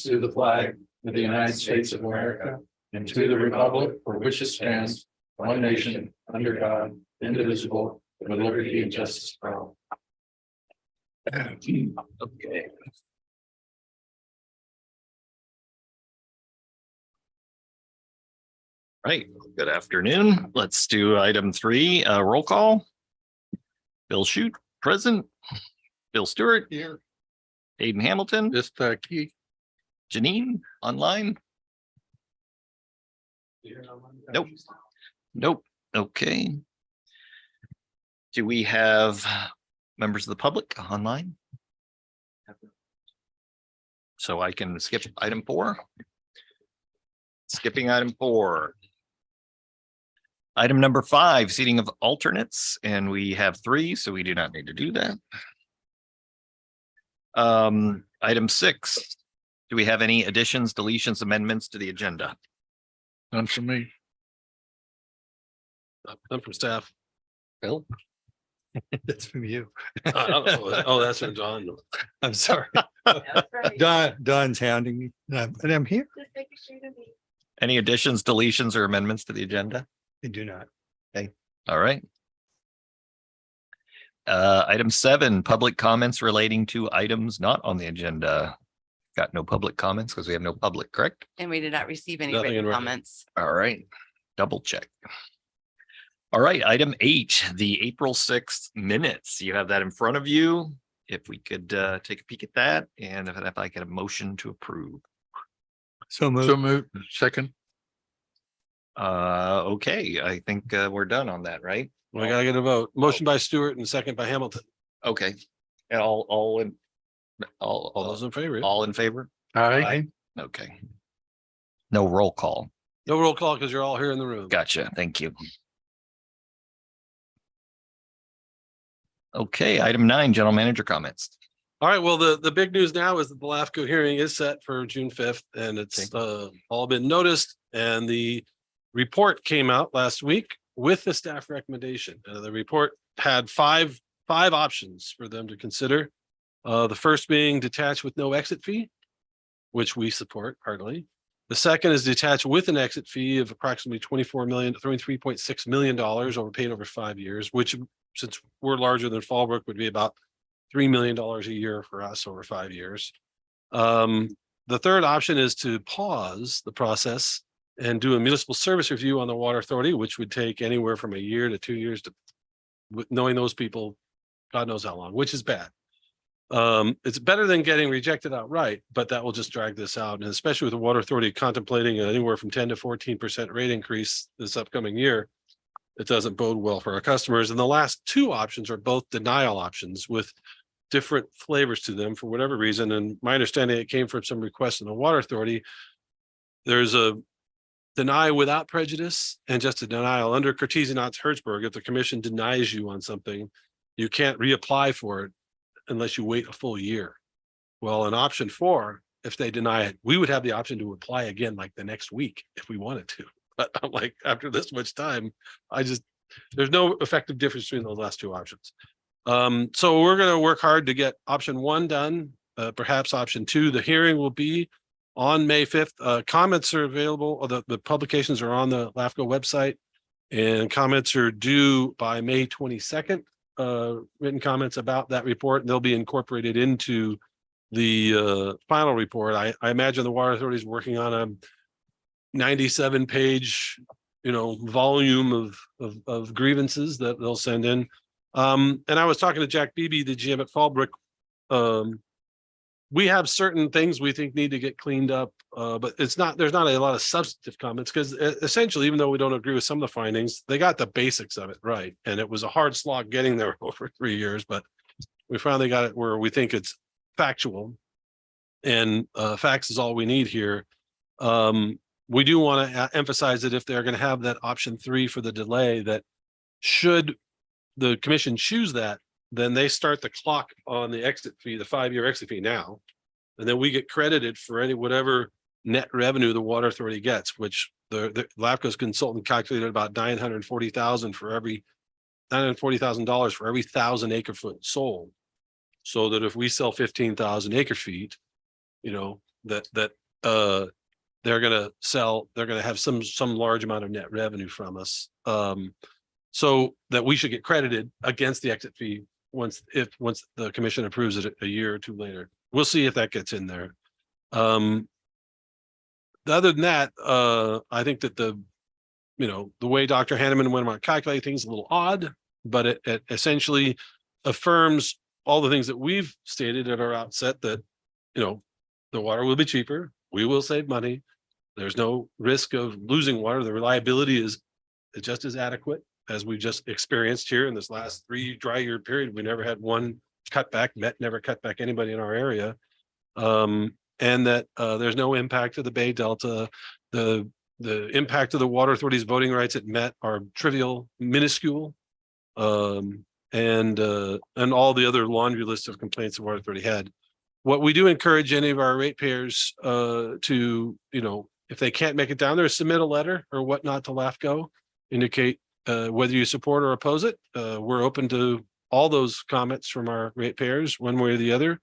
allegiance to the flag of the United States of America and to the republic for which it stands, one nation, under God, indivisible, with liberty and justice for all. Okay. Right, good afternoon. Let's do item 3, roll call. Bill Shute, present. Bill Stewart. Here. Aiden Hamilton. Just key. Janine, online. Nope. Nope. Okay. Do we have members of the public online? So I can skip item 4. Skipping item 4. Item number 5, seating of alternates, and we have 3, so we do not need to do that. Item 6, do we have any additions, deletions, amendments to the agenda? None for me. None from staff. Bill? That's from you. Oh, that's from John. I'm sorry. Don's hounding me, and I'm here. Any additions, deletions, or amendments to the agenda? I do not. All right. Item 7, public comments relating to items not on the agenda. Got no public comments because we have no public, correct? And we did not receive any Nothing in written writing. comments. All right, double check. All right, item 8, the April 6th minutes. You have that in front of you. If we could take a peek at that, and if I get a motion to approve. So moved. So moved. Second. Okay, I think we're done on that, right? We gotta get a vote. Motion by Stewart and second by Hamilton. Okay, and all in All those in favor? all in favor? Aye. Okay. No roll call. No roll call because you're all here in the room. Gotcha. Thank you. Okay, item 9, general manager comments. All right, well, the big news now is that the LAFCO hearing is set for June 5th and it's all been noticed. And the report came out last week with the staff recommendation. The report had five options for them to consider. The first being detached with no exit fee, which we support heartily. The second is detached with an exit fee of approximately $23.6 million over paid over 5 years, which since we're larger than Fallbrook would be about $3 million a year for us over 5 years. The third option is to pause the process and do a municipal service review on the water authority, which would take anywhere from a year to 2 years to knowing those people, God knows how long, which is bad. It's better than getting rejected outright, but that will just drag this out. And especially with the water authority contemplating anywhere from 10 to 14% rate increase this upcoming year, it doesn't bode well for our customers. And the last 2 options are both denial options with different flavors to them for whatever reason. And my understanding, it came from some requests in the water authority. There's a deny without prejudice and just a denial under Cartesian-Hertzberg. If the commission denies you on something, you can't reapply for it unless you wait a full year. Well, in option 4, if they deny it, we would have the option to apply again like the next week if we wanted to. But I'm like, after this much time, there's no effective difference between those last 2 options. So we're going to work hard to get option 1 done, perhaps option 2. The hearing will be on May 5th. Comments are available, or the publications are on the LAFCO website, and comments are due by May 22nd. Written comments about that report, and they'll be incorporated into the final report. I imagine the water authority is working on a 97-page, volume of grievances that they'll send in. And I was talking to Jack Beebe, the GM at Fallbrook. We have certain things we think need to get cleaned up, but there's not a lot of substantive comments because essentially, even though we don't agree with some of the findings, they got the basics of it right. And it was a hard slog getting there over 3 years, but we finally got it where we think it's factual, and facts is all we need here. We do want to emphasize that if they're going to have that option 3 for the delay, that should the commission choose that, then they start the clock on the exit fee, the 5-year exit fee now, and then we get credited for whatever net revenue the water authority gets, which the LAFCO's consultant calculated about $940,000 for every $940,000 for every 1,000 acre foot sold. So that if we sell 15,000 acre feet, that they're gonna have some large amount of net revenue from us. So that we should get credited against the exit fee once the commission approves it a year or two later. We'll see if that gets in there. Other than that, I think that the way Dr. Hanneman went about calculating things is a little odd, but it essentially affirms all the things that we've stated at our outset, that, the water will be cheaper. We will save money. There's no risk of losing water. The reliability is just as adequate as we just experienced here in this last 3 dry year period. We never had one cutback. Met never cut back anybody in our area. And that there's no impact to the Bay Delta. The impact of the Water Authority's voting rights at Met are trivial, minuscule. And all the other laundry list of complaints the Water Authority had. What we do encourage any of our ratepayers to, if they can't make it down there, submit a letter or whatnot to LAFCO, indicate whether you support or oppose it. We're open to all those comments from our ratepayers, one way or the other.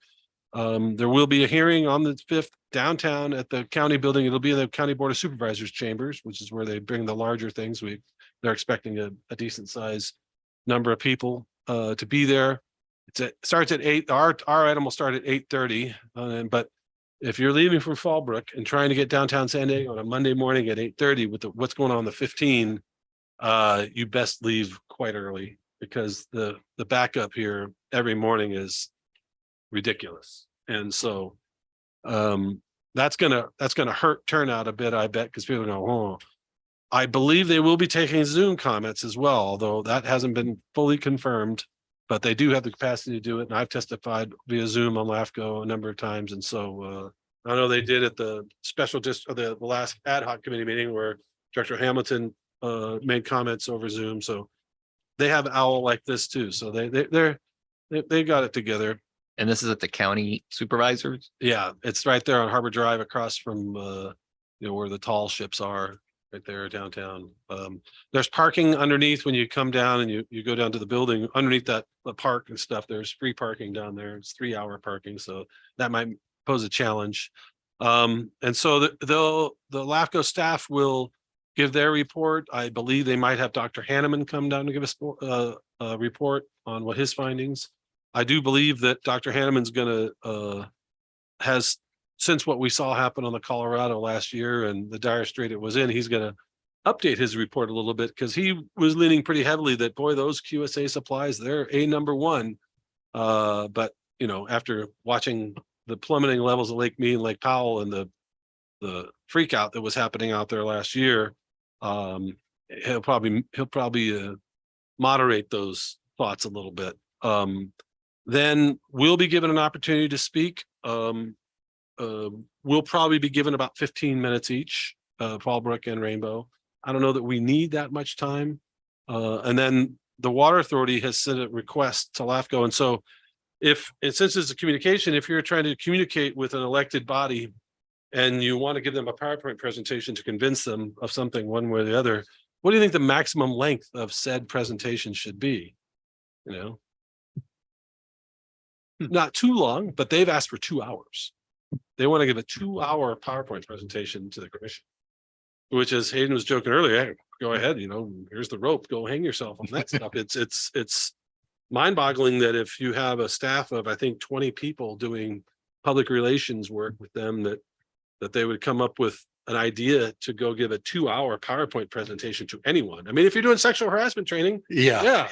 There will be a hearing on the 5th downtown at the county building. It'll be in the County Board of Supervisors chambers, which is where they bring the larger things. They're expecting a decent size number of people to be there. It starts at 8. Our item will start at 8:30. But if you're leaving from Fallbrook and trying to get downtown San Diego on a Monday morning at 8:30 with what's going on the 15, you best leave quite early, because the backup here every morning is ridiculous. And so that's gonna hurt turnout a bit, I bet, because people go, oh. I believe they will be taking Zoom comments as well, although that hasn't been fully confirmed, but they do have the capacity to do it. And I've testified via Zoom on LAFCO a number of times. And so I know they did at the the last ad hoc committee meeting where Director Hamilton made comments over Zoom. So they have OWL like this too. So they got it together. And this is at the county supervisors? Yeah, it's right there on Harbor Drive across from where the tall ships are, right there downtown. There's parking underneath when you come down and you go down to the building underneath the park and stuff. There's free parking down there. It's 3-hour parking. So that might pose a challenge. And so the LAFCO staff will give their report. I believe they might have Dr. Hanneman come down to give us a report on what his findings. I do believe that Dr. Hanneman's has, since what we saw happen on the Colorado last year and the dire strait it was in, he's going to update his report a little bit, because he was leaning pretty heavily that, boy, those QSA supplies, they're number one. But, after watching the plummeting levels of Lake Mead and Lake Powell and the freak out that was happening out there last year, he'll probably moderate those thoughts a little bit. Then we'll be given an opportunity to speak. We'll probably be given about 15 minutes each, Fallbrook and Rainbow. I don't know that we need that much time. And then the Water Authority has sent a request to LAFCO. And so since it's a communication, if you're trying to communicate with an elected body and you want to give them a PowerPoint presentation to convince them of something one way or the other, what do you think the maximum length of said presentation should be? Not too long, but they've asked for 2 hours. They want to give a 2-hour PowerPoint presentation to the commission, which, as Hayden was joking earlier, hey, go ahead, here's the rope, go hang yourself on that stuff. It's mind-boggling that if you have a staff of, I think, 20 people doing public relations work with them, that they would come up with an idea to go give a 2-hour PowerPoint presentation to anyone. I mean, if you're doing sexual harassment training, yeah.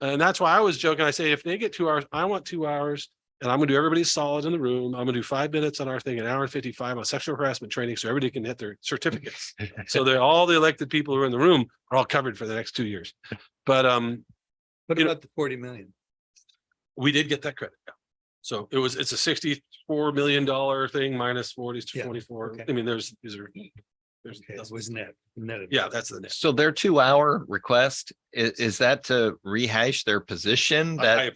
And that's why I was joking. I say, if they get 2 hours, I want 2 hours, and I'm gonna do everybody solid in the room. I'm gonna do 5 minutes on our thing, an hour and 55 on sexual harassment training, so everybody can hit their certificates. So they're all the elected people who are in the room are all covered for the next 2 years. But What about the 40 million? we did get that credit. Yeah. So it's a $64 million thing minus 40 to Yeah, 24. okay. I mean, there's Okay, that was net. yeah, that's the next. So their 2-hour request, is that to rehash their position that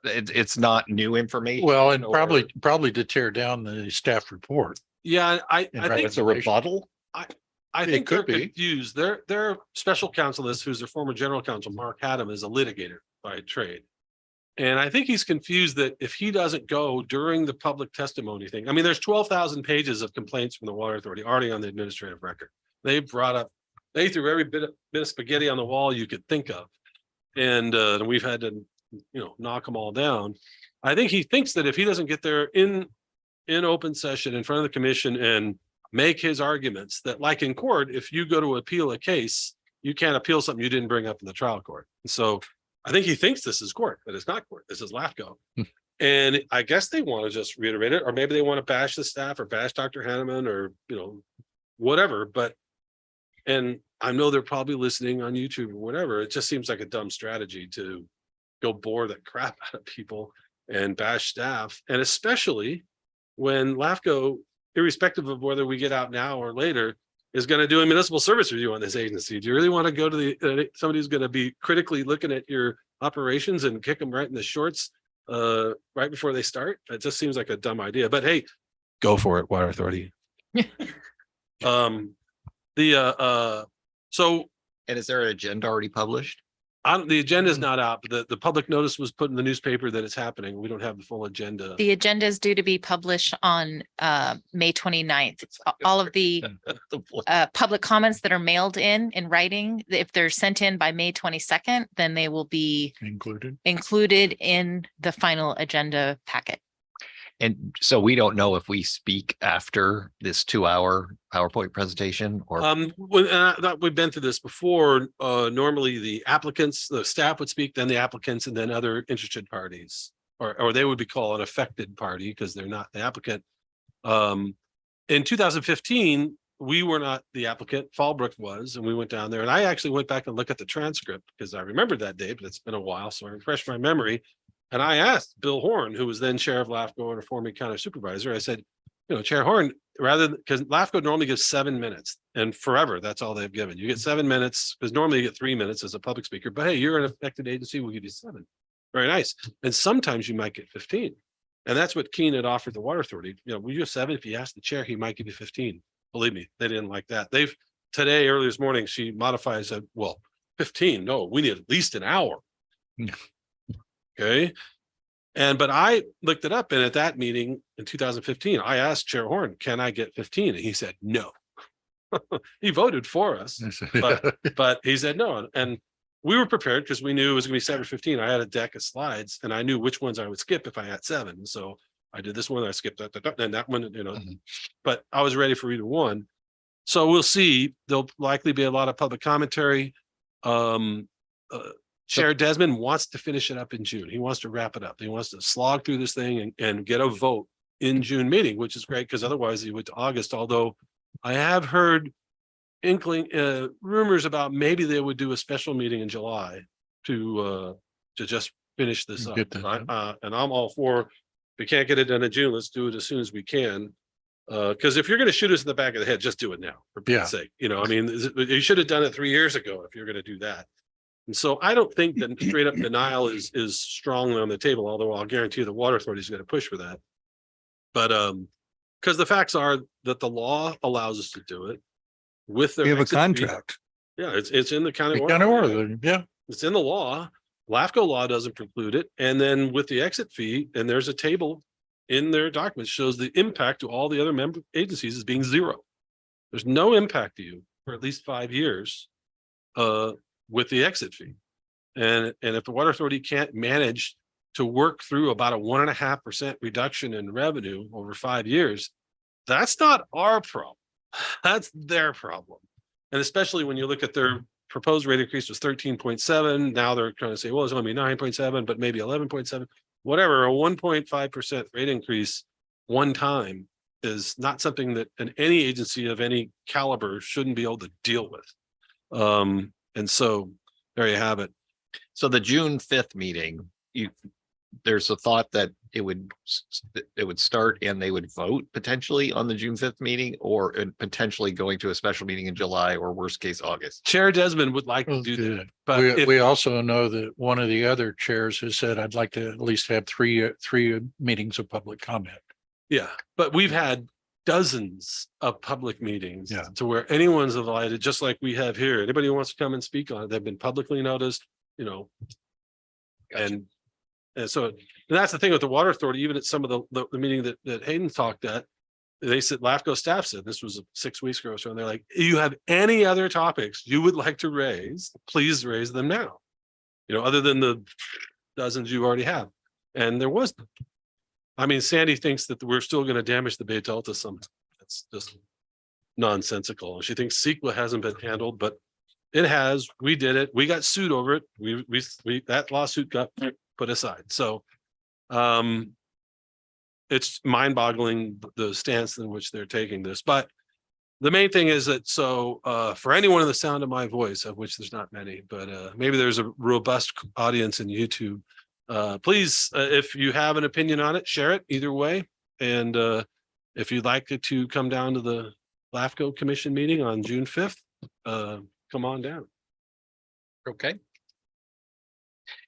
it's not new information? Well, and or- probably to tear down the staff report. Yeah, I think It's a rebuttal? I think they're could be. confused. Their special counsel, who's their former general counsel, Mark Haddam, is a litigator by trade. And I think he's confused that if he doesn't go during the public testimony thing, I mean, there's 12,000 pages of complaints from the Water Authority already on the administrative record. They threw every bit of spaghetti on the wall you could think of. And we've had to, knock them all down. I think he thinks that if he doesn't get there in open session in front of the commission and make his arguments, that like in court, if you go to appeal a case, you can't appeal something you didn't bring up in the trial court. And so I think he thinks this is court, but it's not court. This is LAFCO. And I guess they want to just reiterate it, or maybe they want to bash the staff or bash Dr. Hanneman or, whatever. But, and I know they're probably listening on YouTube or whatever. It just seems like a dumb strategy to go bore the crap out of people and bash staff. And especially when LAFCO, irrespective of whether we get out now or later, is going to do a municipal service review on this agency. Do you really want to go to somebody who's going to be critically looking at your operations and kick them right in the shorts right before they start? It just seems like a dumb idea, but hey, go for it, Water Authority. So And is there an agenda already published? the agenda is not out, but the public notice was put in the newspaper that it's happening. We don't have the full agenda. The agenda is due to be published on May 29th. All of the public comments that are mailed in writing, if they're sent in by May 22nd, then they will be included in the final agenda packet. And so we don't know if we speak after this 2-hour PowerPoint presentation or. We've been through this before. Normally the staff would speak, then the applicants, and then other interested parties, or they would be called an affected party because they're not the applicant. In 2015, we were not the applicant. Fallbrook was, and we went down there, and I actually went back and looked at the transcript because I remembered that day, but it's been a while, so I refreshed my memory. And I asked Bill Horn, who was then chair of LAFCO and a former county supervisor, I said, Chair Horn, because LAFCO normally gives 7 minutes and forever, that's all they've given. You get 7 minutes because normally you get 3 minutes as a public speaker, but hey, you're an affected agency, we'll give you 7. Very nice. And sometimes you might get 15. And that's what Keene had offered the Water Authority. We use 7. If you ask the chair, he might give you 15. Believe me, they didn't like that. Today, early this morning, she modifies it. Well, 15. No, we need at least an hour. Okay. But I looked it up, and at that meeting in 2015, I asked Chair Horn, can I get 15? And he said, no. He voted for us, but he said no. And we were prepared because we knew it was going to be 7 or 15. I had a deck of slides and I knew which ones I would skip if I had 7. So I did this one, I skipped that, and that one, but I was ready for either one. So we'll see. There'll likely be a lot of public commentary. Chair Desmond wants to finish it up in June. He wants to wrap it up. He wants to slog through this thing and get a vote in June meeting, which is great because otherwise he went to August. Although I have heard rumors about maybe they would do a special meeting in July to just finish this up. And I'm all for, if we can't get it done in June, let's do it as soon as we can. Because if you're going to shoot us in the back of the head, just do it now, for Pete's sake. You should have done it 3 years ago if you're going to do that. And so I don't think that straight up denial is strongly on the table, although I'll guarantee the Water Authority is going to push for that. But because the facts are that the law allows us to do it with the. We have a contract. Yeah, it's in the county. Yeah. It's in the law. LAFCO law doesn't preclude it. And then with the exit fee, and there's a table in their documents shows the impact to all the other member agencies as being 0. There's no impact to you for at least 5 years. With the exit fee. And if the Water Authority can't manage to work through about a 1.5% reduction in revenue over 5 years, that's not our problem. That's their problem. And especially when you look at their proposed rate increase was 13.7. Now they're trying to say, well, it's only 9.7, but maybe 11.7, whatever. A 1.5% rate increase one time is not something that any agency of any caliber shouldn't be able to deal with. And so there you have it. So the June 5th meeting, there's a thought that it would start and they would vote potentially on the June 5th meeting, or potentially going to a special meeting in July, or worst case August. Chair Desmond would like to do that. But we also know that one of the other chairs has said, I'd like to at least have three meetings of public comment. Yeah, but we've had dozens of public meetings to where anyone's invited, just like we have here. Anybody who wants to come and speak on it, they've been publicly noticed, and And so and that's the thing with the water authority, even at some of the meeting that Hayden talked at, they said, LAFCO staff said, this was 6 weeks ago or so, and they're like, you have any other topics you would like to raise, please raise them now. You know, other than the dozens you already have. And there was, I mean, Sandy thinks that we're still going to damage the Bay Delta somehow. That's just nonsensical. She thinks CEQA hasn't been handled, but it has. We did it. We got sued over it. We that lawsuit got put aside. So it's mind-boggling the stance in which they're taking this. But the main thing is that for anyone in the sound of my voice, of which there's not many, but maybe there's a robust audience in YouTube. Please, if you have an opinion on it, share it either way. And if you'd like it to come down to the LAFCO Commission meeting on June 5th, come on down. Okay.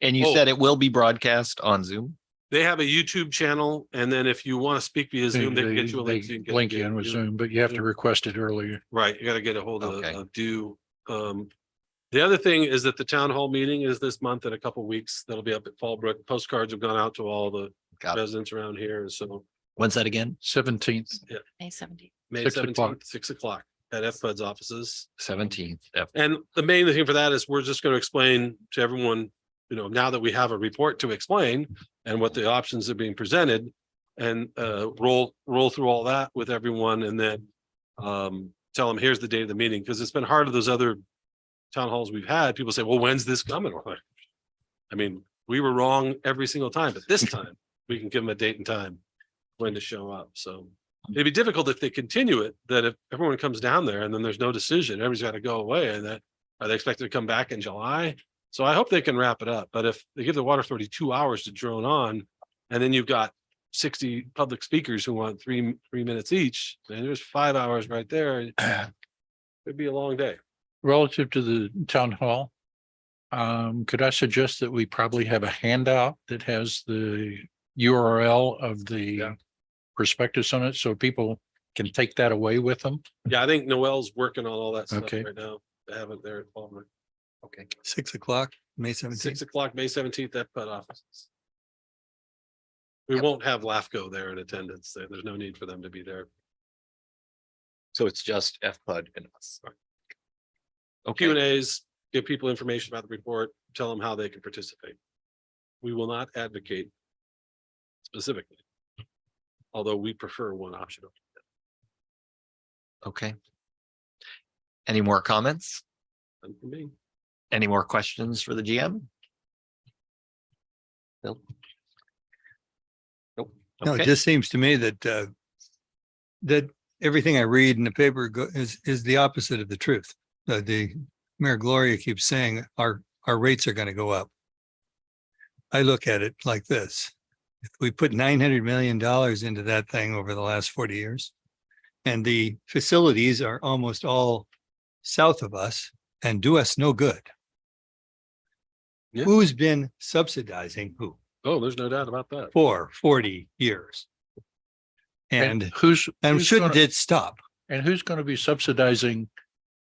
And you Oh. said it will be broadcast on Zoom? They have a YouTube channel, and then if you want to speak via Zoom, they can get you a link. so you can get Link it. in with Zoom, but you have to request it earlier. Right, you got to get a hold Okay. of Do. The other thing is that the town hall meeting is this month in a couple weeks. That'll be up at Fallbrook. Postcards have gone out to all the Got it. residents around here. So When's that again? 17th. May 17th. May 6 o'clock. 17th, 6 o'clock at FPUD's offices. 17th. And the main thing for that is we're just going to explain to everyone, you know, now that we have a report to explain and what the options are being presented, and roll through all that with everyone, and then tell them here's the date of the meeting, because it's been hard of those other town halls we've had. People say, well, when's this coming? We're like, I mean, we were wrong every single time, but this time we can give them a date and time when to show up. So it'd be difficult if they continue it, that if everyone comes down there and then there's no decision, everybody's got to go away, and that are they expected to come back in July? So I hope they can wrap it up. But if they give the water authority 2 hours to drone on, and then you've got 60 public speakers who want three minutes each, and there's 5 hours right there. It'd be a long day. Relative to the town hall, could I suggest that we probably have a handout that has the URL of the prospectus on it, so people can take that away with them? Yeah, I think Noel's working on all that stuff Okay. right now. I have it there at Palmer. Okay. 6 o'clock, May 17th. 6 o'clock, May 17th at PUD offices. We won't have LAFCO there in attendance. There's no need for them to be there. So it's just FPUD and us. Q and Okay. A's, give people information about the report, tell them how they can participate. We will not advocate specifically, although we prefer one option. Okay. Any more comments? None for me. Any more questions for the GM? Bill? Nope. No, it Okay. just seems to me that that everything I read in the paper is the opposite of the truth. The Mayor Gloria keeps saying our rates are going to go up. I look at it like this. If we put $900 million into that thing over the last 40 years, and the facilities are almost all south of us and do us no good. Yeah. Who's been subsidizing who Oh, there's no doubt about that. for 40 years? And who's shouldn't gonna- it stop? and who's going to be subsidizing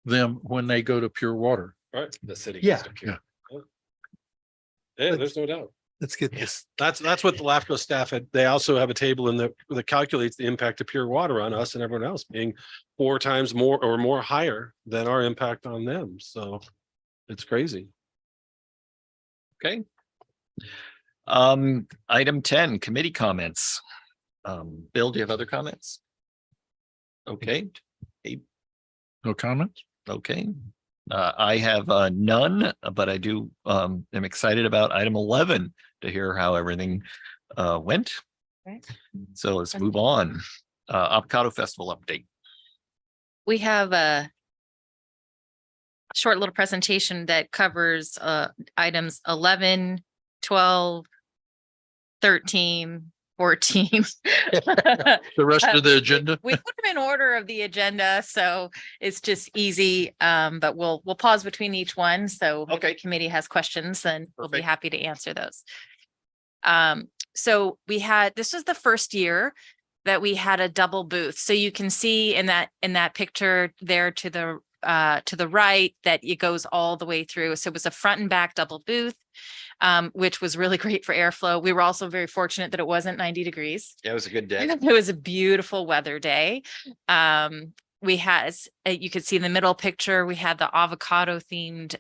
them when they go to Pure Water? Right. The city. Yeah. Yeah, there's no doubt. Let's get this. That's what the LAFCO staff had. They also have a table in that calculates the impact of pure water on us and everyone else being 4 times more or more higher than our impact on them. So it's crazy. Okay. Item 10, committee comments. Bill, do you have other comments? Okay, No comments? okay. I have none, but I do am excited about item 11 to hear how everything went. Okay. So let's move on. Avocado Festival update. We have a short little presentation that covers items 11, 12, 13, 14. The rest of the agenda? We put them in order of the agenda, so it's just easy. But we'll pause between each one. So if Okay. the committee has questions, then we'll be Perfect. happy to answer those. So this was the first year that we had a double booth. So you can see in that picture there to the to the right that it goes all the way through. So it was a front and back double booth, which was really great for airflow. We were also very fortunate that it wasn't 90 degrees. Yeah, it was a good day. It was a beautiful weather day. We had, you could see in the middle picture, we had the avocado themed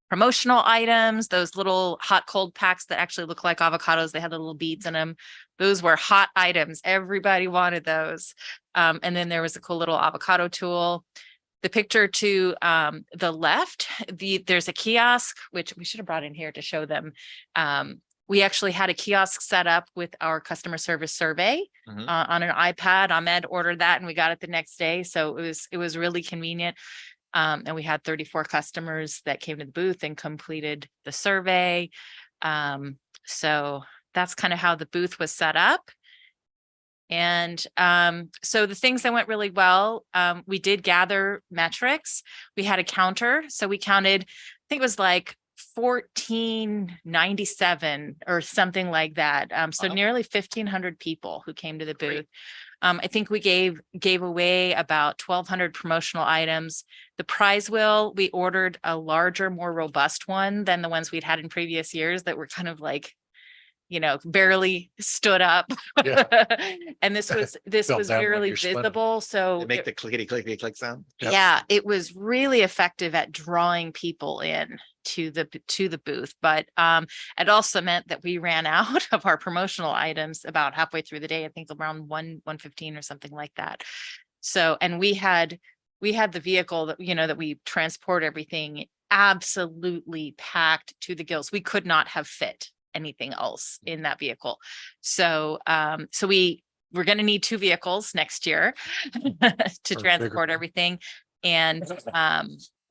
promotional items, those little hot cold packs that actually look like avocados. They had the little beads in them. Those were hot items. Everybody wanted those. And then there was a cool little avocado tool. The picture to the left, there's a kiosk, which we should have brought in here to show them. We actually had a kiosk set up with our customer service survey Mhm. on an iPad. Ahmed ordered that and we got it the next day. So it was really convenient. And we had 34 customers that came to the booth and completed the survey. So that's kind of how the booth was set up. And so the things that went really well, we did gather metrics. We had a counter. So we counted, I think it was like 1497 or something like that. So Wow. nearly 1,500 people who came to the Great. booth. I think we gave away about 1,200 promotional items. The prize wheel, we ordered a larger, more robust one than the ones we'd had in previous years that were kind of like, barely stood up. Yeah. And this was Felt down when really you're spinning. visible. So They make the clickety clickety click sound. Yep. yeah, it was really effective at drawing people in to the booth. But it also meant that we ran out of our promotional items about halfway through the day, I think around 1:15 or something like that. So, and we had the vehicle that, that we transport everything absolutely packed to the gills. We could not have fit anything else in that vehicle. So, we're going to need 2 vehicles next year to Or transport bigger. everything. And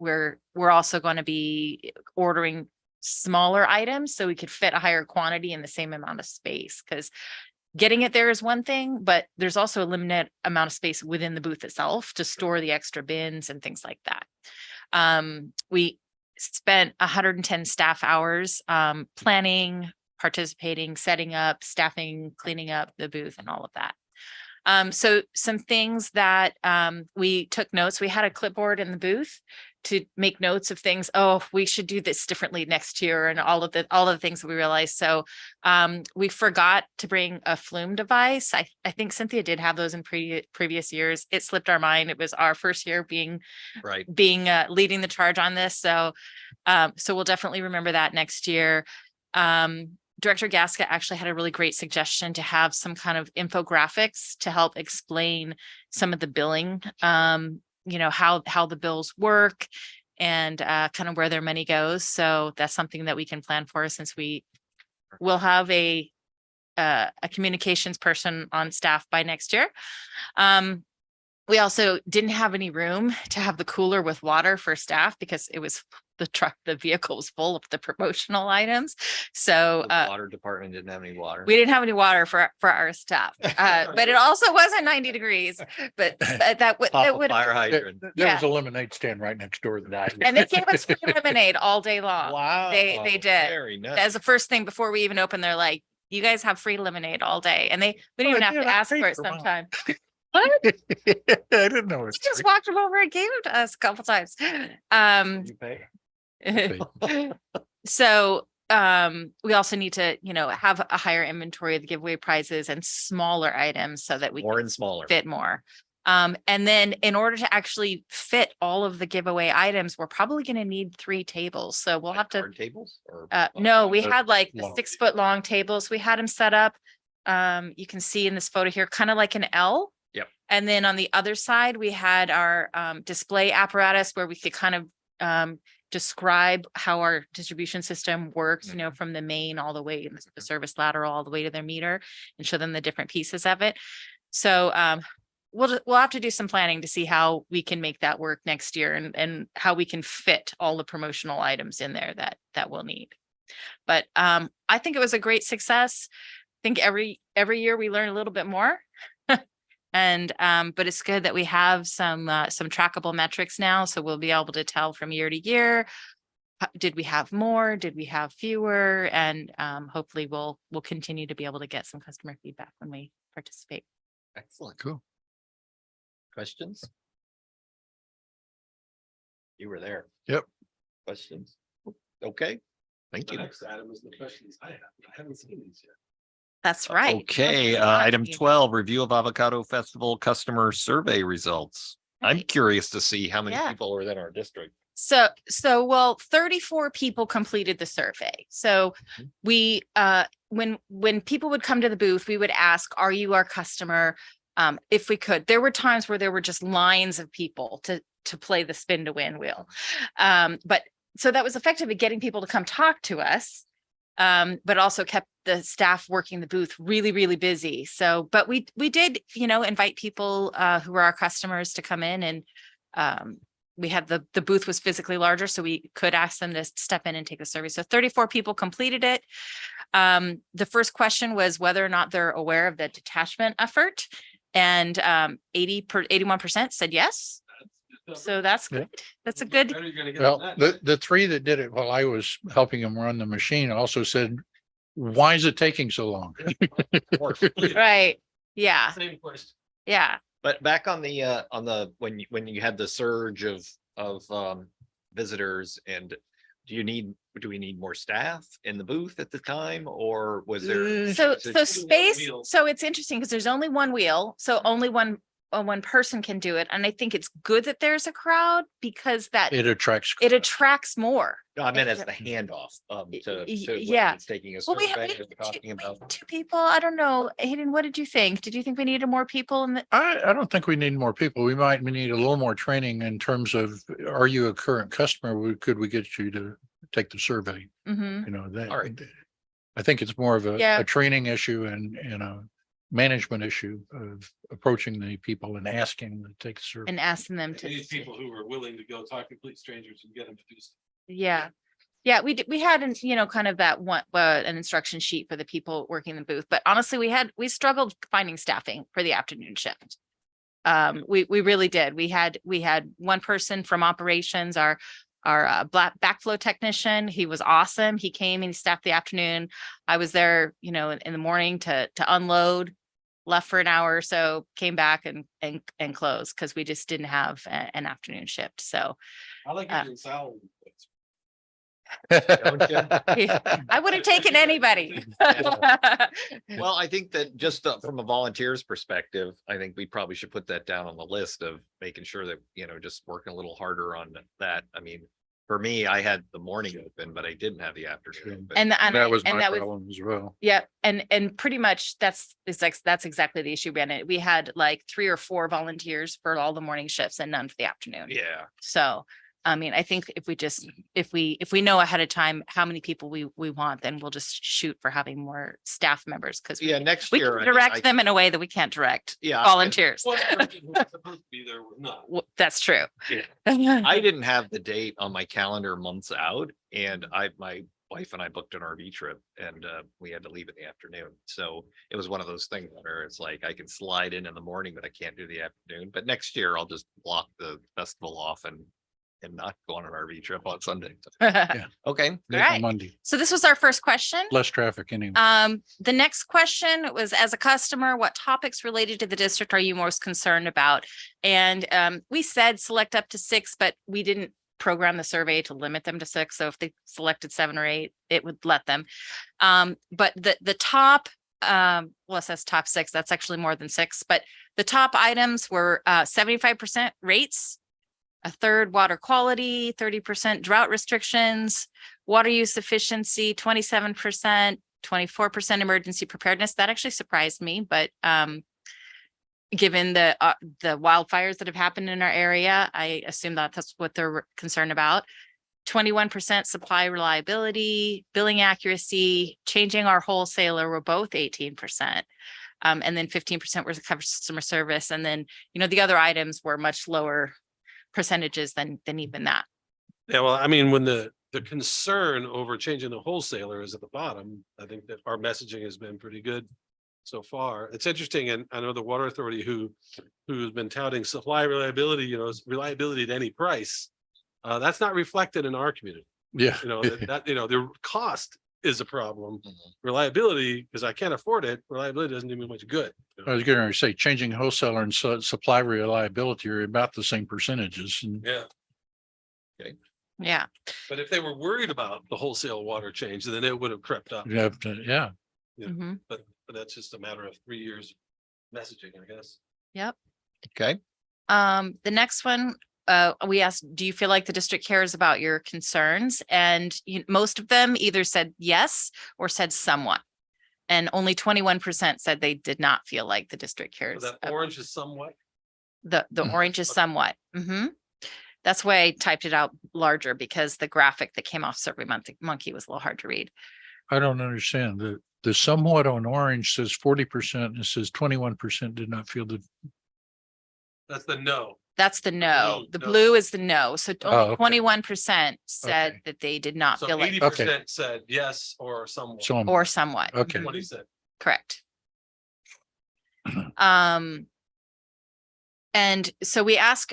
we're also going to be ordering smaller items so we could fit a higher quantity in the same amount of space, because getting it there is one thing, but there's also a limited amount of space within the booth itself to store the extra bins and things like that. We spent 110 staff hours planning, participating, setting up, staffing, cleaning up the booth and all of that. So some things that we took notes. We had a clipboard in the booth to make notes of things. Oh, we should do this differently next year, and all of the things that we realized. So we forgot to bring a flume device. I think Cynthia did have those in previous years. It slipped our mind. It was our first year being Right. leading the charge on this. So we'll definitely remember that next year. Director Gasca actually had a really great suggestion to have some kind of infographics to help explain some of the billing, how the bills work and kind of where their money goes. So that's something that we can plan for, since we will have a communications person on staff by next year. We also didn't have any room to have the cooler with water for staff because it was the vehicle was full of the promotional items. So The water department didn't have any water. we didn't have any water for our staff, but it also wasn't 90 degrees. But that Pop a would, fire There hydrant. there was a lemonade stand right next door to that. and they gave us free lemonade all day long. Wow. They did. Very nice. As the first thing before we even opened, they're like, "You guys have free lemonade all day," and we didn't even have to ask for it sometimes. What? I didn't know. We It's just walked them over and gave them to us a couple times. You pay? So we also need to, have a higher inventory of the giveaway prizes and smaller items so that we More can and smaller. fit more. And then in order to actually fit all of the giveaway items, we're probably going to need 3 tables. So we'll have to, Card tables or? no, we Uh, had like the long. 6-foot long tables. We had them set up. You can see in this photo here, kind of like an L. Yep. And then on the other side, we had our display apparatus where we could kind of describe how our distribution system works, from the main all the way, the service lateral all the way to their meter, and show them the different pieces of it. So we'll have to do some planning to see how we can make that work next year, and how we can fit all the promotional items in there that we'll need. But I think it was a great success. I think every year we learn a little bit more. And but it's good that we have some trackable metrics now, so we'll be able to tell from year to year, did we have more, did we have fewer, and hopefully we'll continue to be able to get some customer feedback when we participate. Excellent. Cool. Questions? You were there. Yep. Questions? Okay, thank The you. next item is the questions I have. I haven't seen these yet. That's right. Okay, Not item you. 12, review of Avocado Festival customer survey results. I'm Right. curious to see how many Yeah. people are in our district. Well, 34 people completed the survey. So Mhm. we, when people would come to the booth, we would ask, are you our customer? If we could, there were times where there were just lines of people to play the spin to win wheel. But so that was effective at getting people to come talk to us. But also kept the staff working the booth really, really busy. So, but we did, invite people, who were our customers to come in and, we had the booth was physically larger, so we could ask them to step in and take the survey. So 34 people completed it. The first question was whether or not they're aware of the detachment effort. And 81% said yes. So that's Yeah. good. That's a good, Better you're gonna get Well, than that. the three that did it while I was helping them run the machine also said, why is it taking so long? right. Yeah, Same question. yeah. But back on the, when you had the surge of, visitors and do we need more staff in the booth at the time or was there? So, is it- space, wheel. so it's interesting because there's only one wheel, so only one person can do it. And I think it's good that there's a crowd because that It attracts. it attracts more. No, I meant as the handoff, to Yeah. it's taking a Well, we survey had or talking about. two people. I don't know. Hayden, what did you think? Did you think we needed more people in the? I don't think we need more people. We need a little more training in terms of, are you a current customer? Could we get you to take the survey? Mhm. That. All right. I think it's more of Yeah. a training issue and a management issue of approaching the people and asking them to take the survey. And asking them to. These people who were willing to go talk to complete strangers and get them to do stuff. Yeah. Yeah, we had, kind of that one, an instruction sheet for the people working the booth, but honestly, we struggled finding staffing for the afternoon shift. We really did. We had one person from operations, our backflow technician. He was awesome. He came and he staffed the afternoon. I was there, in the morning to unload, left for an hour or so, came back and closed because we just didn't have an afternoon shift. So I like Uh, it in salad. Don't you? I would have taken anybody. Well, I think that just from a volunteer's perspective, I think we probably should put that down on the list of making sure that, just working a little harder on that. I mean, for me, I had the morning open, but I didn't have the afternoon. But That was my that was, problem as well. yeah, and pretty much that's exactly the issue, Bennett. We had like 3 or 4 volunteers for all the morning shifts and none for the afternoon. yeah, So, I mean, I think if we know ahead of time how many people we want, then we'll just shoot for having more staff members because yeah, next we year. can direct them in a way that we can't direct Yeah. volunteers. One person who was supposed to be there was not. That's true. Yeah. I didn't have the date on my calendar months out and my wife and I booked an RV trip and we had to leave in the afternoon. So it was one of those things where it's like I can slide in the morning, but I can't do the afternoon. But next year I'll just block the festival off and not go on an RV trip on Sunday. Okay. Leave on Right. Monday, So this was our first question. less traffic anyway. The next question was, as a customer, what topics related to the district are you most concerned about? And we said select up to 6, but we didn't program the survey to limit them to 6. So if they selected 7 or 8, it would let them. But the top, well, it says top 6, that's actually more than 6, but the top items were 75% rates, a third water quality, 30% drought restrictions, water use efficiency, 27%, 24% emergency preparedness. That actually surprised me, but given the wildfires that have happened in our area, I assume that that's what they're concerned about. 21% supply reliability, billing accuracy, changing our wholesaler were both 18%. And then 15% was customer service. And then, the other items were much lower percentages than even that. Yeah, well, I mean, when the concern over changing the wholesaler is at the bottom, I think that our messaging has been pretty good so far. It's interesting, and I know the Water Authority who's been touting supply reliability, reliability at any price. That's not reflected in our community. Yeah. The cost is a problem. Mhm. Reliability, because I can't afford it, reliability doesn't do me much good. I was going to say changing wholesaler and supply reliability are about the same percentages. And Yeah. Yeah. But if they were worried about the wholesale water change, then it would have crept up. You have to, yeah. Yeah. Mhm. But that's just a matter of 3 years messaging, I guess. Yep. Okay, The next one, we asked, do you feel like the district cares about your concerns? And most of them either said yes or said somewhat. And only 21% said they did not feel like the district So cares. that orange is somewhat. The orange is somewhat. That's why I typed it out larger because the graphic that came off SurveyMonkey was a little hard to read. I don't understand. The somewhat on orange says 40% and it says 21% did not feel the, That's the no. That's the no. The No. blue is the no. So Oh, only okay. 21% said Okay. that they did not So feel like, 80% said yes or somewhat. some, or somewhat. okay. Mhm. 20 said. Correct. And so we asked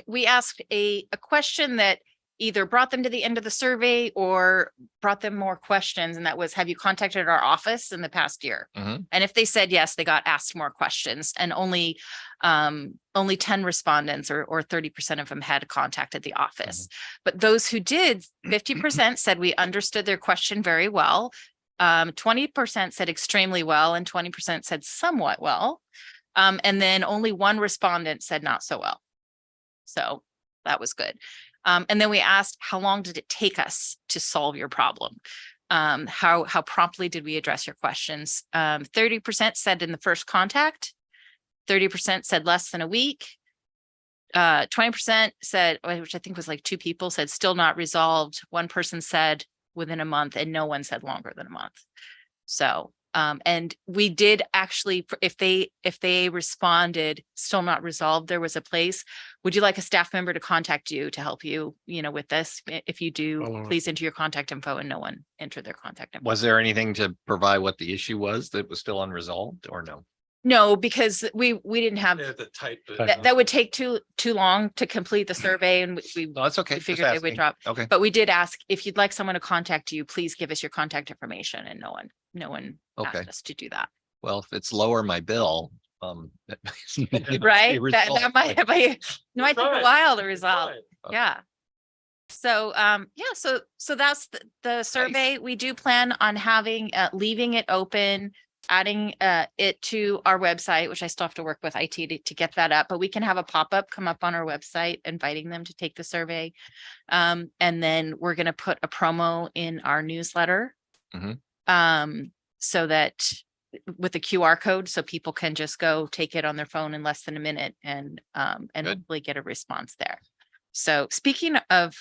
a question that either brought them to the end of the survey or brought them more questions. And that was, have you contacted our office in the past year? Mhm. And if they said yes, they got asked more questions, and only 10 respondents or 30% of them had contacted the office. But those who did, 50% said we understood their question very well. 20% said extremely well, and 20% said somewhat well. And then only one respondent said not so well. So that was good. And then we asked, how long did it take us to solve your problem? How promptly did we address your questions? 30% said in the first contact, 30% said less than a week. 20% said, which I think was like 2 people, said still not resolved. One person said within a month, and no one said longer than a month. So, and we did actually, if they responded still not resolved, there was a place. Would you like a staff member to contact you to help you, with this? If you do, Oh. please enter your contact info, and no one entered their contact info. was there anything to provide what the issue was that was still unresolved or no? No, because we didn't have, They had to type it. that would take too long to complete the survey, and we No, that's okay. we just figured they would asking. drop. Okay, But we did ask, if you'd like someone to contact you, please give us your contact information, and no one Okay. asked us to do that. well, if it's lower my bill, that might Right? be That resolved. might take a Try it. while to resolve. Fine. Yeah. So, so that's the survey. We do plan on having, leaving it open, adding it to our website, which I still have to work with IT to get that up, but we can have a pop-up come up on our website inviting them to take the survey. And then we're going to put a promo in our newsletter. So that with the QR code, so people can just go take it on their phone in less than a minute and Good. hopefully get a response there. So speaking of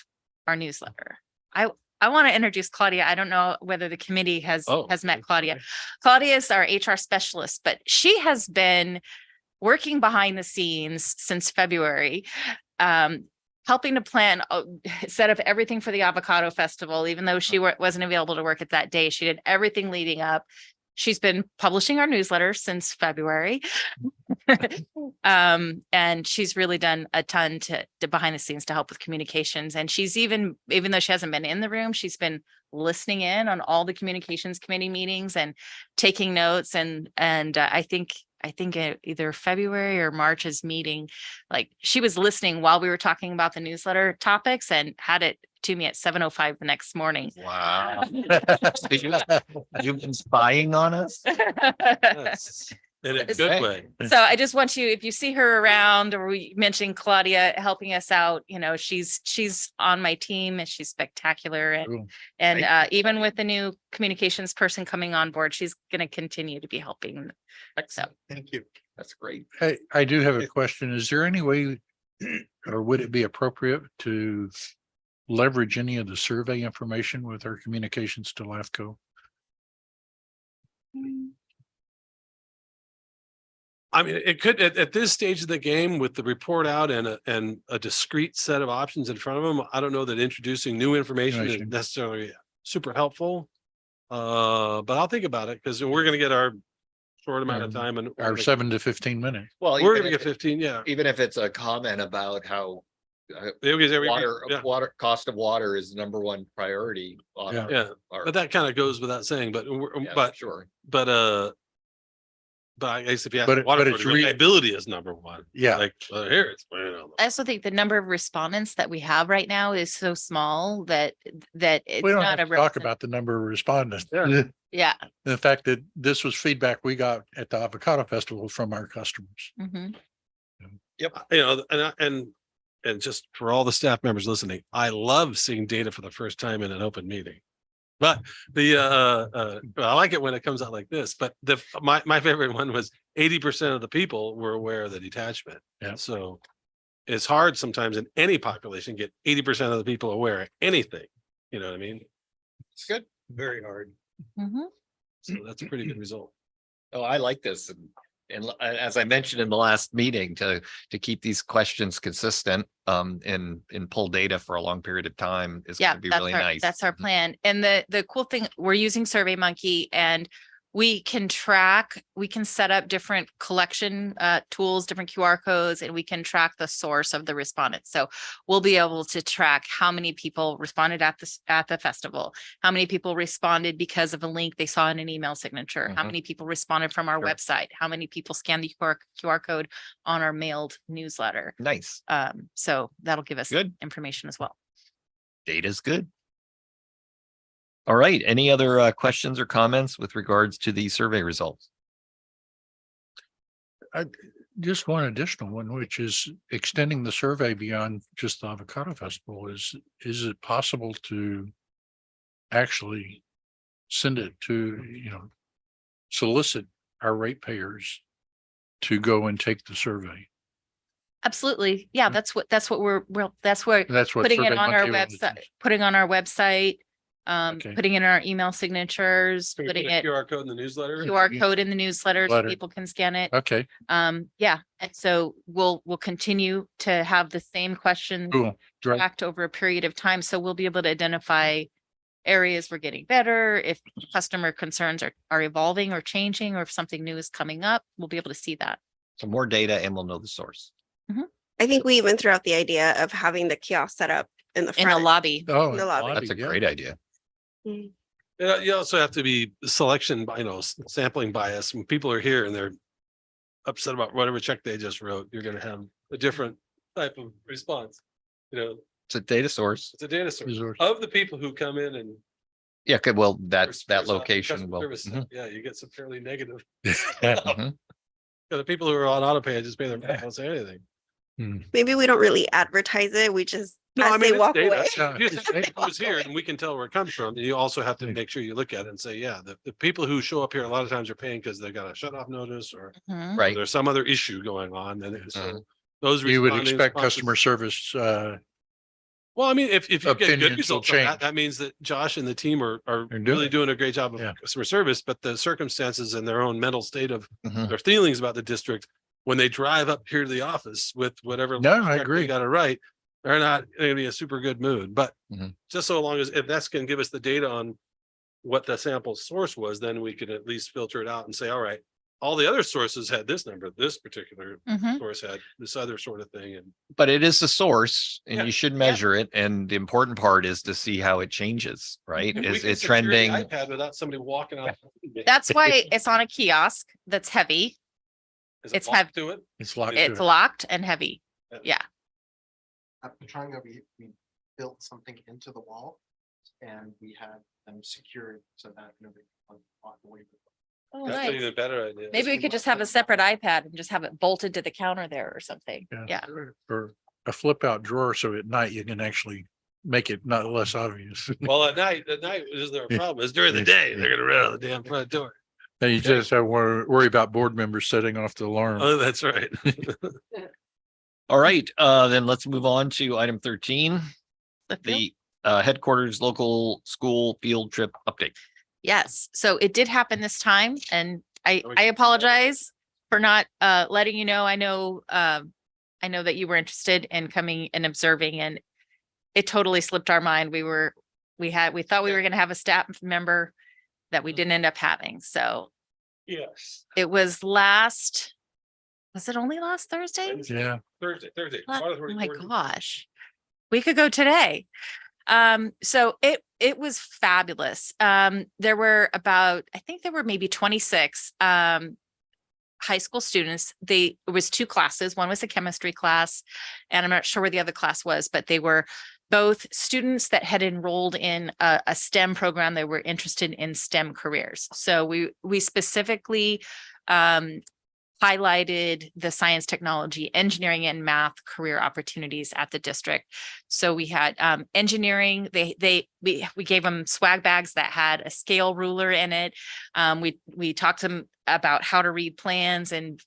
our newsletter, I want to introduce Claudia. I don't know whether the committee has met Claudia. Claudia is our HR specialist, but she has been working behind the scenes since February, helping to plan, set up everything for the Avocado Festival, even though she wasn't available to work it that day. She did everything leading up. She's been publishing our newsletter since February. And she's really done a ton to behind the scenes to help with communications. And she's even though she hasn't been in the room, she's been listening in on all the communications committee meetings and taking notes. And I think either February or March's meeting, like she was listening while we were talking about the newsletter topics and had it to me at 7:05 the next morning. Wow. You've been spying on us? Yes. In a good Okay. way. So I just want you, if you see her around, or we mentioned Claudia helping us out, she's on my team and she's spectacular. And, Cool. even with the new communications person coming on board, she's going to continue to be helping. Excellent. Thank you. That's great. I do have a question. Is there any way, or would it be appropriate to leverage any of the survey information with our communications to LAFCO? I mean, it could, at this stage of the game with the report out and a discrete set of options in front of them, I don't know that introducing new information is Information. necessarily super helpful. But I'll think about it because we're gonna get our short amount of time and Our 7 to 15 minutes. Well, we're even gonna get if, 15, yeah. even if it's a comment about how Because every- yeah. water, cost of water is number one priority. On Yeah. Yeah, our- but that kind of goes without saying, but, yeah, but sure. But I guess if you have But water, it's reliability is number one. Yeah. Like, here it's, you know, I also think the number of respondents that we have right now is so small that it's We don't not have a to talk represent- about the number of respondents. Yeah. Yeah. The fact that this was feedback we got at the Avocado Festival from our customers. Mhm. you know, and just for all the staff members listening, I love seeing data for the first time in an open meeting. But I like it when it comes out like this, but my favorite one was 80% of the people were aware of the detachment. Yeah. So it's hard sometimes in any population, get 80% of the people aware of anything. You know what I mean? It's good. Very hard. Mhm. So that's a pretty good result. Oh, I like this. And as I mentioned in the last meeting, to keep these questions consistent, and pull data for a long period of time is Yeah, gonna be that's really our, nice. that's our plan. And the cool thing, we're using Survey Monkey and we can set up different collection tools, different QR codes, and we can track the source of the respondents. So we'll be able to track how many people responded at the festival, how many people responded because of a link they saw in an email signature, how Mhm. many people responded from our Sure. website, how many people scanned the QR code on our mailed newsletter. Nice. So that'll give us Good. information as well. Data's good. All right. Any other questions or comments with regards to the survey results? Just one additional one, which is extending the survey beyond just the Avocado Festival. Is it possible to actually send it to, solicit our ratepayers to go and take the survey? Absolutely. Yeah, that's what that's where That's what. putting it Survey on our Monkey was. website, Okay. putting in our email signatures, Can we putting put a it QR code in the newsletter. QR code in the newsletter so Letter. people can scan it. Okay, Yeah. And so we'll continue to have the same questions cool. Great. tracked over a period of time. So we'll be able to identify areas we're getting better, if customer concerns are evolving or changing, or if something new is coming up, we'll be able to see that. So more data and we'll know the source. I think we even threw out the idea of having the kiosk set up in the In the front. lobby. Oh, In the lobby. That's a yeah. great idea. You also have to be selection, sampling bias. When people are here and they're upset about whatever check they just wrote, you're gonna have a different type of response. It's a data source. It's a data source Resource. of the people who come in and. Yeah, okay, well, that customer location will. service, Mhm, Yeah, you get some fairly negative. mhm. The people who are on auto pay just pay their, don't say anything. Maybe we don't really advertise it. We just, No, I as mean, they it's walk data. away. Yeah. You say who's here and we can tell where it comes from. And you also have to make sure you look at it and say, yeah, the people who show up here a lot of times are paying because they got a shut off notice or Mhm. Right. there's some other issue going on. And so Mhm. those. You would responding expect responses- customer service, Well, I mean, if you get opinions will good results on that, change. that means that Josh and the team are doing really it. doing a great job of Yeah. customer service, but the circumstances and their own mental state of Mhm. their feelings about the district, when they drive up here to the office with whatever. No, I check agree. They got it right. They're not gonna be a super good mood, but Mhm. just so long as, if that's gonna give us the data on what the sample source was, then we can at least filter it out and say, all right, all the other sources had this number, this particular Mhm. source had this other sort of thing. And But it is the source and Yeah. you should measure it. And the important part is to see how it changes, right? we Is can it secure the trending? iPad without somebody walking out. That's why it's on a kiosk that's heavy. Is it's it locked heavy. to it? it's locked to It's it. locked and heavy. Yeah. At Pechanga, we built something into the wall and we had them secured so that nobody can walk away. Oh, That's an nice. even better idea. Maybe we could just have a separate iPad and just have it bolted to the counter there or something. Yeah. Or a flip out drawer, so at night you can actually make it not less obvious. Well, at night, is there a problem? Is during the day, they're gonna run out the damn front door. And you just have to worry about board members setting off the alarm. Oh, that's right. All right, then let's move on to item 13, the headquarters local school field trip update. Yes, so it did happen this time and I we- apologize for not letting you know. I know that you were interested in coming and observing and it totally slipped our mind. We thought we were gonna have a staff member that we didn't end up having. So Yes. it was it only last Thursday? Yeah, Thursday. Oh my gosh. We could go today. So it was fabulous. There were maybe 26 high school students. It was two classes. One was a chemistry class, and I'm not sure where the other class was, but they were both students that had enrolled in a STEM program. They were interested in STEM careers. So we specifically highlighted the science, technology, engineering, and math career opportunities at the district. So we had engineering. We gave them swag bags that had a scale ruler in it. We talked to them about how to read plans and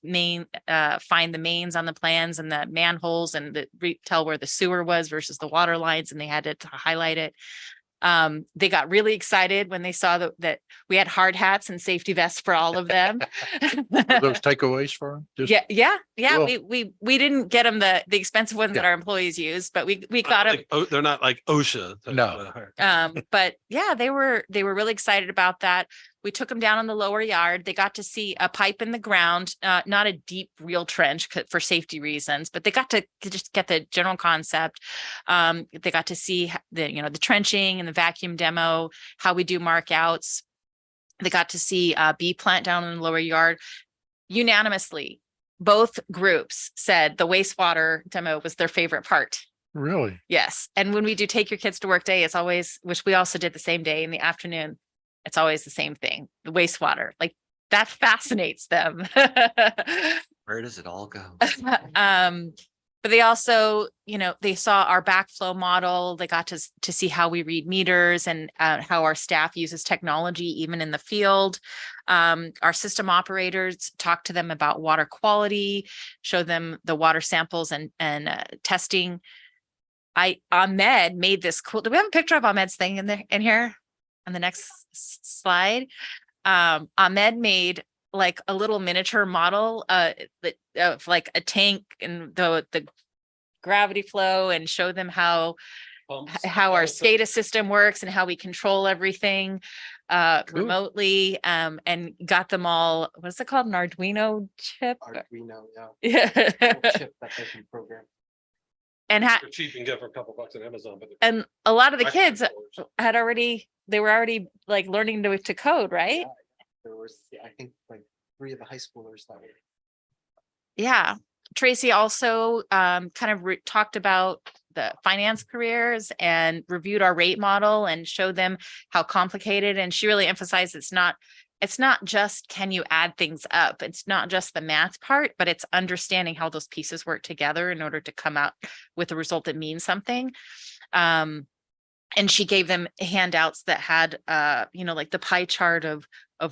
find the mains on the plans and the manholes and tell where the sewer was versus the water lines, and they had to highlight it. They got really excited when they saw that we had hard hats and safety vests for all of them. Are those takeaways for them? Just- Yeah. Cool. We didn't get them the expensive ones that Yeah. our employees use, but we got them. They're not like OSHA. No. But yeah, they were really excited about that. We took them down in the lower yard. They got to see a pipe in the ground, not a deep real trench for safety reasons, but they got to just get the general concept. They got to see the trenching and the vacuum demo, how we do markouts. They got to see a bee plant down in the lower yard. Unanimously, both groups said the wastewater demo was their favorite part. Really? Yes. And when we do take your kids to work day, it's always, which we also did the same day in the afternoon. It's always the same thing, the wastewater, like that fascinates them. Where does it all go? But they also, they saw our backflow model. They got to see how we read meters and how our staff uses technology, even in the field. Our system operators talked to them about water quality, show them the water samples and testing. Ahmed made this cool. Do we have a picture of Ahmed's thing in here on the next slide? Ahmed made like a little miniature model of like a tank and the gravity flow, and show them how our SCADA system works and how we control everything remotely, and got them all, what's it called? An Arduino chip? Arduino, yeah. Yeah. Little chip that they can program. And They're cheap, you can get for a couple bucks on Amazon, but. and a lot of the kids $500. they were already like learning to code, right? There was, I think, like 3 of the high schoolers that were. Yeah. Tracy also kind of talked about the finance careers and reviewed our rate model and showed them how complicated. And she really emphasized it's not just can you add things up. It's not just the math part, but it's understanding how those pieces work together in order to come out with a result that means something. And she gave them handouts that had, like the pie chart of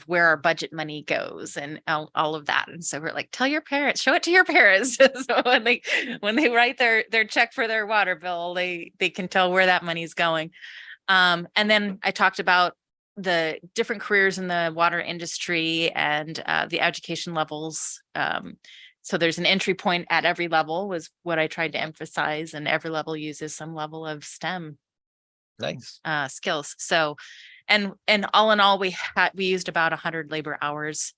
where our budget money goes and all of that. And so we're like, tell your parents, show it to your parents. So when they write their check for their water bill, they can tell where that money's going. And then I talked about the different careers in the water industry and the education levels. So there's an entry point at every level was what I tried to emphasize, and every level uses some level of STEM Nice. skills. So, and all in all, we used about 100 labor hours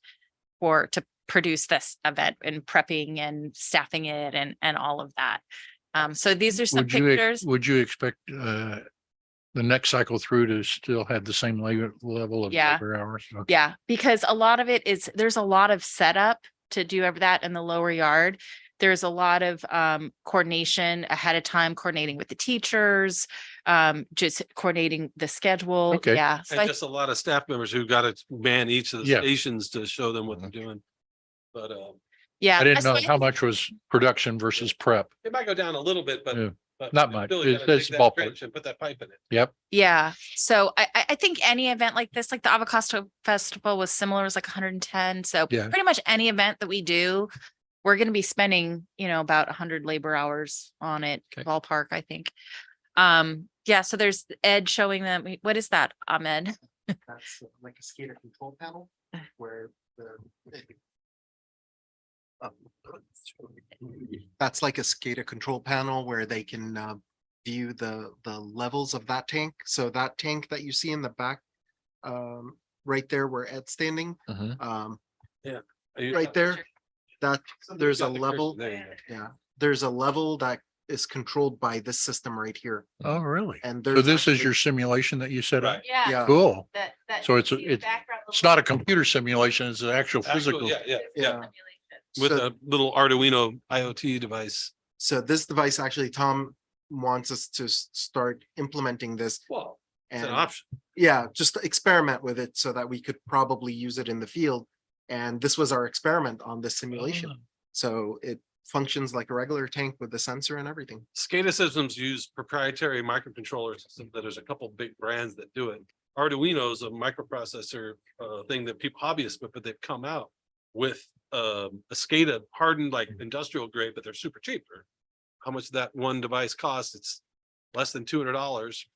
to produce this event and prepping and staffing it and all of that. So these are some pictures. Would you expect the next cycle through to still have the same level of Yeah. labor hours? Okay. Yeah, because a lot of it is, there's a lot of setup to do that in the lower yard. There's a lot of coordination ahead of time, coordinating with the teachers, just coordinating the schedule. Okay. Yeah. So And just a lot of staff members who got to man each of the Yeah. stations to show them what they're doing. But yeah. I didn't know so how much was production versus prep. it might go down a little bit, Yeah. but Not you much. still gotta It's take that ballpark. trench and put that pipe in it. Yep. Yeah. So I think any event like this, like the Avocado Festival was similar, it was like 110. So Yeah. pretty much any event that we do, we're going to be spending, about 100 labor hours on it, Okay. ballpark, I think. Yeah. So there's Ed showing them, what is that, Ahmed? That's like a SCADA control panel where that's like a SCADA control panel where they can view the levels of that tank. So that tank that you see in the back, right there where Ed's standing, Mhm. Are you- right there, that there's a got the level, cursor there. yeah, there's a level that is controlled by this system right here. Oh, really? And So there's this is actually- your simulation that you set up? Right. Yeah. Cool. That So it's not a computer simulation, it's an actual Actual- physical. Yeah. Yeah. with So- a little Arduino IoT device. So this device, actually, Tom wants us to start implementing this. Well, it's an And option. yeah, just experiment with it so that we could probably use it in the field. And this was our experiment on this simulation. Ah. So it functions like a regular tank with the sensor and everything. SCADA systems use proprietary microcontroller system that there's a couple big brands that do it. Arduino is a microprocessor thing that people hobbyists, but they've come out with a SCADA hardened like industrial grade, but they're super cheap. How much that one device costs? It's less than $200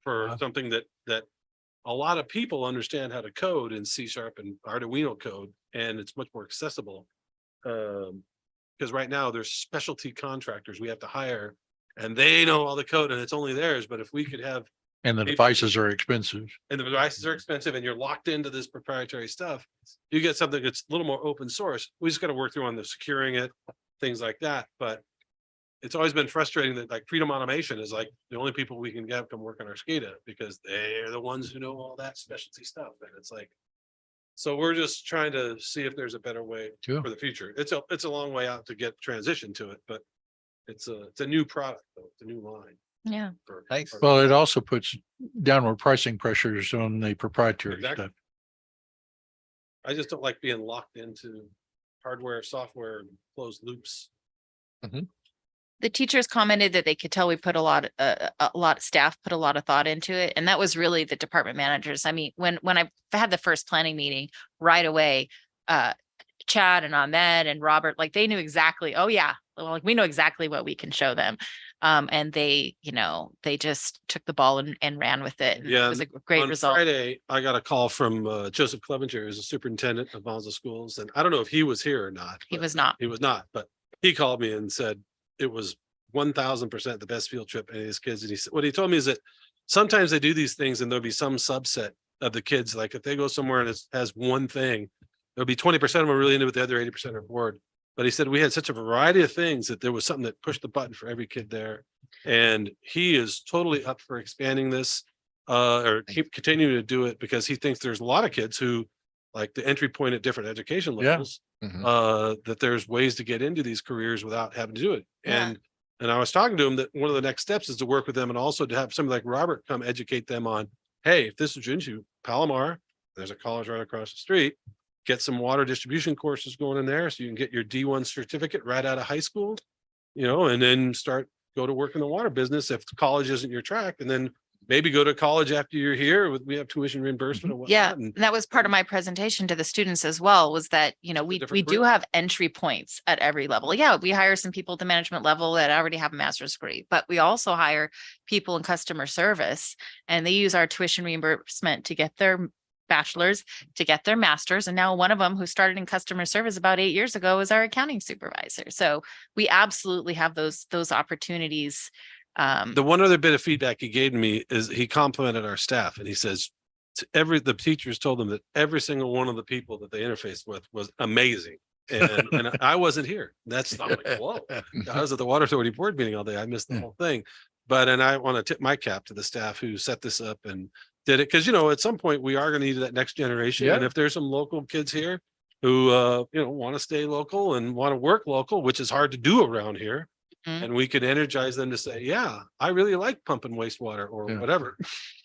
for Wow. something that a lot of people understand how to code in C# and Arduino code, and it's much more accessible. Because right now there's specialty contractors we have to hire and they know all the code and it's only theirs. But if we could have, And the Maybe- devices are expensive. and the devices are expensive and you're locked into this proprietary stuff, you get something that's a little more open source. We just got to work through on the securing it, things like that. But it's always been frustrating that like Freedom Automation is like the only people we can get come work on our SCADA because they're the ones who know all that specialty stuff. And it's like, so we're just trying to see if there's a better way Sure. for the future. It's a long way out to get transition to it, but it's a new product, though. It's a new line. Yeah. Nice. Well, it also puts downward pricing pressures on the proprietary Exactly. stuff. I just don't like being locked into hardware, software, and closed loops. The teachers commented that they could tell we put a lot of staff put a lot of thought into it. And that was really the department managers. I mean, when I had the first planning meeting right away, Chad and Ahmed and Robert, like they knew exactly, oh yeah, well, like we know exactly what we can show them. And they, they just took the ball and ran with it. and Yeah, It was a great On result. Friday, I got a call from Joseph Clevenger, who's the superintendent of Bonsall Schools, and I don't know if he was here or not. He but was not. He was not, but he called me and said it was 1000% the best field trip any of his kids. And he said, what he told me is that sometimes they do these things and there'll be some subset of the kids, like if they go somewhere and it has one thing, there'll be 20% of them are really into it, the other 80% are bored. But he said we had such a variety of things that there was something that pushed the button for every kid there. And he is totally up for expanding this or keep continuing to do it because he thinks there's a lot of kids who like the entry point at different education Yeah. levels, Mhm. that there's ways to get into these careers without having to do it. Yeah. And I was talking to him that one of the next steps is to work with them and also to have somebody like Robert come educate them on, hey, if this is into Palomar, there's a college right across the street. Get some water distribution courses going in there so you can get your D1 certificate right out of high school, and then go to work in the water business if college isn't your track, and then maybe go to college after you're here we have tuition reimbursement. And Yeah, whatnot, and and that was part of my presentation to the students as well, was that, we different do career. have entry points at every level. Yeah, we hire some people at the management level that already have a master's degree, but we also hire people in customer service and they use our tuition reimbursement to get their bachelor's, to get their master's. And now one of them who started in customer service about 8 years ago is our accounting supervisor. So we absolutely have those opportunities. the one other bit of feedback he gave me is he complimented our staff and he says the teachers told them that every single one of the people that they interfaced with was amazing. And I wasn't here. I'm like, whoa. I was at the Water Authority board meeting all day. I missed the Yeah. whole thing. And I want to tip my cap to the staff who set this up and did it. Cause at some point we are going to need that next generation. Yeah. And if there's some local kids here who, want to stay local and want to work local, which is hard to do around here. Mhm. And we could energize them to say, yeah, I really like pumping wastewater or Yeah. whatever.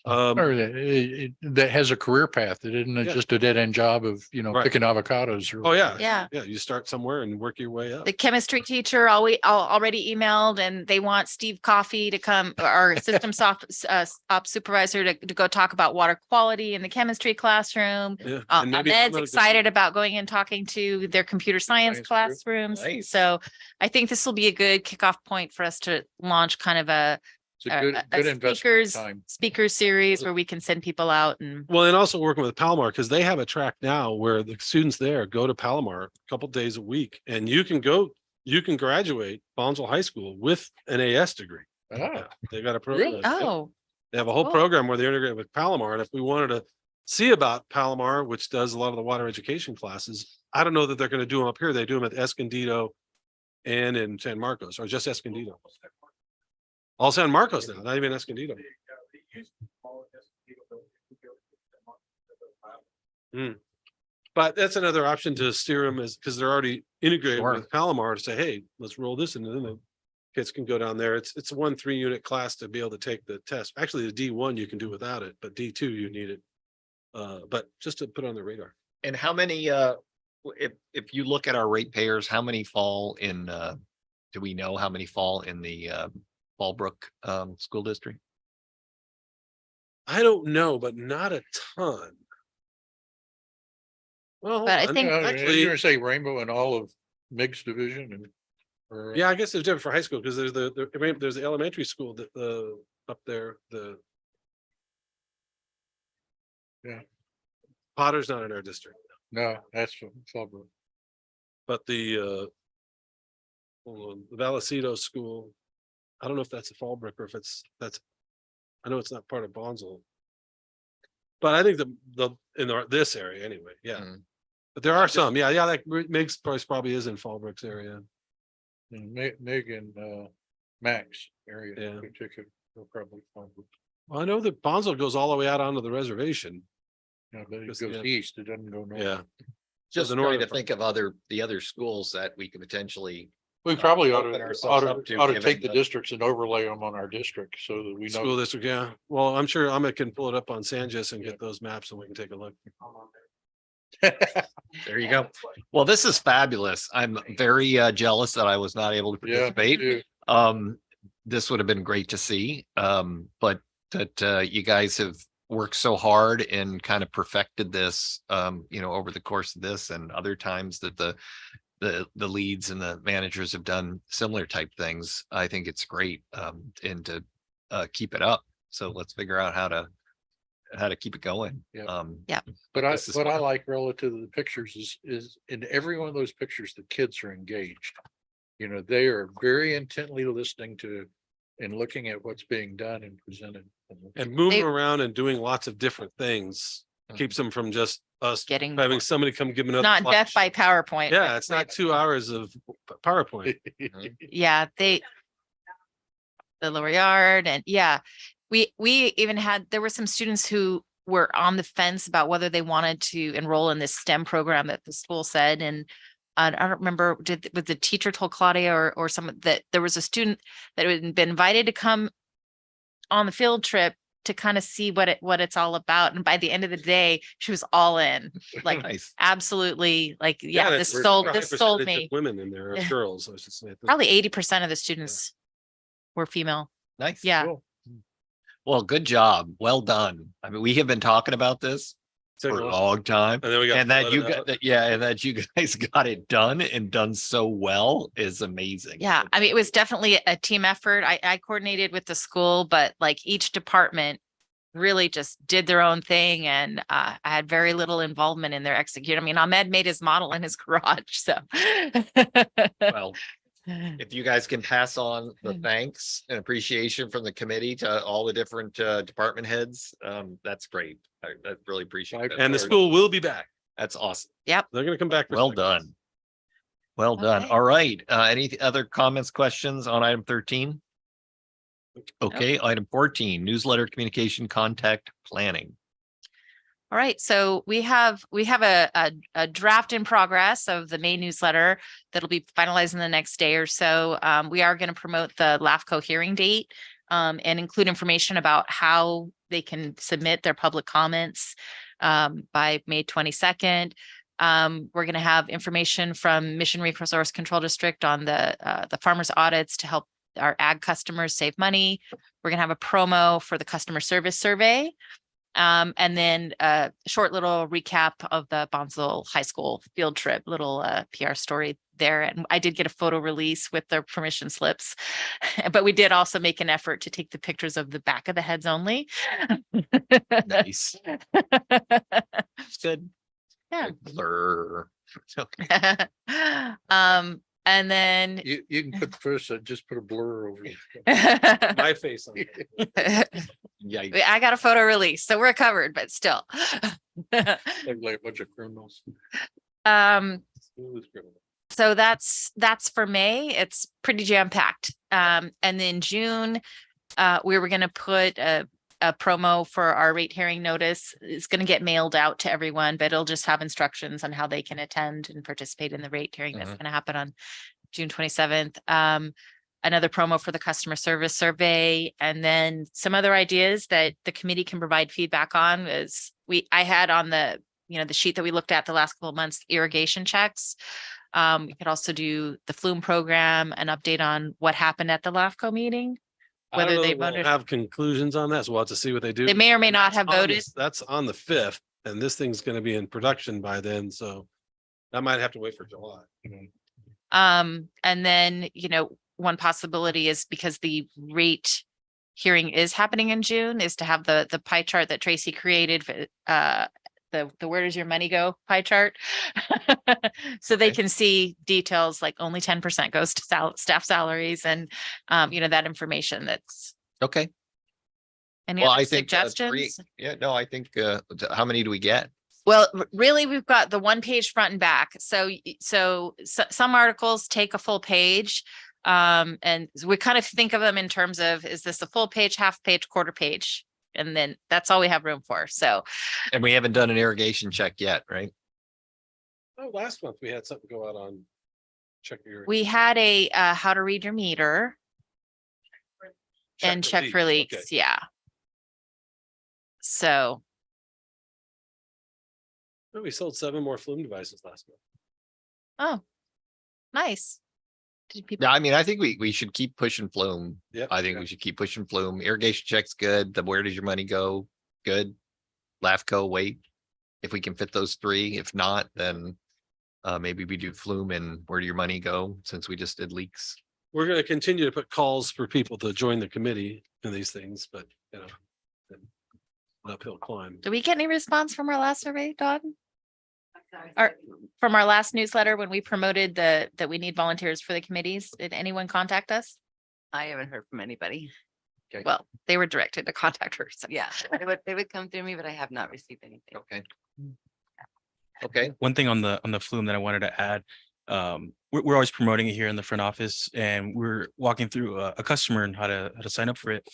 Or that has a career path. It isn't Yeah. just a dead end job of, Right. picking avocados. Or Oh, yeah. Yeah. Yeah. You start somewhere and work your way up. The chemistry teacher already emailed and they want Steve Coffey to come, our system ops supervisor to go talk about water quality in the chemistry classroom. Yeah. And maybe Ahmed's some of the- excited about going and talking to their computer science Science group. classrooms. Nice. So I think this will be a good kickoff point for us to launch kind of a It's a good investment speakers time. speaker series where we can send people out and Well, and also working with Palomar because they have a track now where the students there go to Palomar a couple days a week and you can graduate Bonsall High School with an AS degree. Ah, They got a program. Really? Yeah. oh, They have a whole cool. program where they integrate with Palomar. And if we wanted to see about Palomar, which does a lot of the water education classes, I don't know that they're going to do them up here. They do them at Escondido and in San Marcos, or just Escondido. All San Marcos now, not even Escondido. But that's another option to steer them is because they're already integrated Sure. with Palomar to say, hey, let's roll this and then the kids can go down there. It's a 1 3-unit class to be able to take the test. Actually, the D1 you can do without it, but D2 you need it. But just to put on the radar. And how many, if you look at our ratepayers, how many fall in, do we know how many fall in the, Fallbrook, school district? I don't know, but not a ton. Well, But I hold on. think- You're Actually, gonna say Rainbow and all of Miggs division and. or- yeah, I guess it's different for high school because there's there's the elementary school that up there, the. Yeah. Potter's not in our district, No, that's from Fallbrook. but the Vallecito school. I don't know if that's a Fallbrook or if that's. I know it's not part of Bonsall. But I think this area anyway, yeah. Mm. But there are some, yeah, like Miggs Price probably is in Fallbrook's area. And Mig and Max area Yeah. in particular, they're probably Fallbrook. Well, I know that Bonsall goes all the way out onto the reservation. Yeah, but it Just, goes yeah. east, it doesn't go north. Yeah. Just the trying northern to part. think of the other schools that we could potentially. We probably ought Open to, ourselves up to ought to giving take the the- districts and overlay them on our district so that we School know. district, yeah. Well, I'm sure Amit can pull it up on Sanjus and get those maps and we can take a look. There you go. Well, this is fabulous. I'm very jealous that I was not able to Yeah, participate. This would have been great to see. But that you guys have worked so hard and kind of perfected this, over the course of this and other times that the leads and the managers have done similar type things. I think it's great, and to keep it up. So let's figure out how to keep it going. Yeah. Yeah. But I, This is what I fun. like relative to the pictures is in every one of those pictures, the kids are engaged. They are very intently listening to and looking at what's being done and presented. And moving They- around and doing lots of different things keeps them from just us Getting, having somebody come give another. not death by lecture. PowerPoint. Yeah, it's not 2 hours of PowerPoint. Yeah, the lower yard and yeah, we even there were some students who were on the fence about whether they wanted to enroll in this STEM program that the school said. And I don't remember, was the teacher told Claudia or someone that there was a student that had been invited to come on the field trip to kind of see what it's all about. And by the end of the day, she was all in, like Nice. absolutely, like, yeah, that's this a sold, high this sold percentage of me. Women in there, or Yeah. girls, I should say. Probably 80% of the students were female. Nice. Yeah. Cool. Well, good job. Well done. I mean, we have been talking about this Take for a a look. long time. And then we got. And that let you it got out. that, yeah, and that you guys got it done and done so well is amazing. Yeah, I mean, it was definitely a team effort. I coordinated with the school, but like each department really just did their own thing and I had very little involvement in their execution. I mean, Ahmed made his model in his garage, so. Well, if you guys can pass on the thanks and appreciation from the committee to all the different department heads, that's great. I really appreciate that. And the school will be back. That's awesome. They're gonna come back. for Well second. done. Well done. Okay. All right. Any other comments, questions on item 13? Okay, item 14, newsletter communication contact planning. All right, so we have a draft in progress of the May newsletter that'll be finalized in the next day or so. We are going to promote the LAFCO hearing date and include information about how they can submit their public comments by May 22nd. We're going to have information from Mission Resource Control District on the farmers audits to help our ag customers save money. We're going to have a promo for the customer service survey. And then a short little recap of the Bonsall High School field trip, little PR story there. And I did get a photo release with their permission slips, but we did also make an effort to take the pictures of the back of the heads only. Nice. Good. Yeah. Blur. Okay. And then You can put first, just put a blur over it. My face on it. Yikes. I got a photo release, so we're covered, but still. They're like a bunch of criminals. School is criminal. So that's for May. It's pretty jam packed. And then June, we were going to put a promo for our rate hearing notice. It's going to get mailed out to everyone, but it'll just have instructions on how they can attend and participate in the rate hearing that's Mhm. going to happen on June 27th. Another promo for the customer service survey, and then some other ideas that the committee can provide feedback on is I had on the, the sheet that we looked at the last couple of months, irrigation checks. We could also do the flume program, an update on what happened at the LAFCO meeting. I don't Whether know they that we'll voted, have conclusions on that, so we'll have to see what they do. they may or may not have On the- voted. That's on the 5th, and this thing's gonna be in production by then, so that might have to wait for July. And then, one possibility is because the rate hearing is happening in June, is to have the pie chart that Tracy created, the where does your money go pie chart? So they Okay. can see details like only 10% goes to staff salaries and, that information that's. Okay. Any Well, other I think suggestions? yeah, no, I think how many do we get? Well, really, we've got the one page front and back. So some articles take a full page. And we kind of think of them in terms of, is this a full page, half page, quarter page? And then that's all we have room for. So And we haven't done an irrigation check yet, right? Oh, last month we had something go out on. Check your. we had a how to read your meter and check for Okay. leaks. Yeah. So Oh, we sold 7 more flume devices last month. oh, nice. Did people? Yeah, I mean, I think we should keep pushing flume. Yep. I think we should keep pushing flume. Irrigation check's good. The where does your money go? Good. LAFCO, wait. If we can fit those 3, if not, then maybe we do flume and where do your money go, since we just did leaks. We're gonna continue to put calls for people to join the committee in these things, but an uphill climb. Did we get any response from our last survey, Dawn? Or from our last newsletter when we promoted that we need volunteers for the committees? Did anyone contact us? I haven't heard from anybody. Well, they were directed to contact her. So Yeah, they would come through me, but I have not received anything. Okay. Okay, One thing on the flume that I wanted to add, we're always promoting it here in the front office, and we're walking through a customer and how to sign up for it.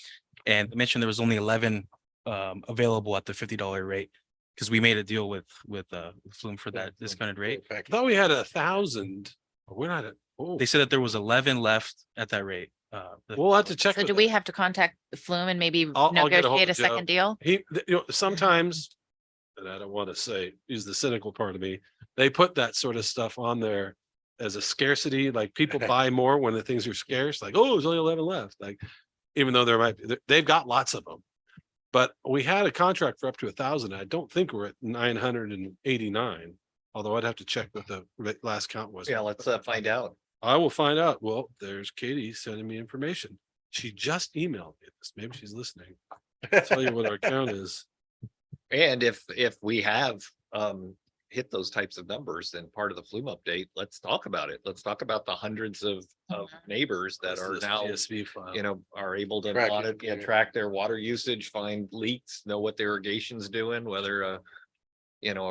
And they mentioned there was only 11 available at the $50 rate, because we made a deal with Flume for that discounted rate. I thought we had 1,000. We're not at, oh, They said that there was 11 left at that rate. we'll have to check. So with do we them. have to contact the Flume and maybe I'll get a hold negotiate a of Joe. second deal? Sometimes, and I don't want to say, use the cynical part of me, they put that sort of stuff on there as a scarcity, like people buy more when the things are scarce, like, oh, there's only 11 left, like, even though there might be, they've got lots of them. But we had a contract for up to 1,000. I don't think we're at 989, although I'd have to check what the last count was. yeah, let's find out. I will find out. Well, there's Katie sending me information. She just emailed me this. Maybe she's listening. I'll tell you what our count is. And if we have hit those types of numbers, then part of the flume update, let's talk about it. Let's talk about the hundreds of neighbors that are This now, CSV file. are able to Track it, audit, yeah. track their water usage, find leaks, know what the irrigation's doing, whether a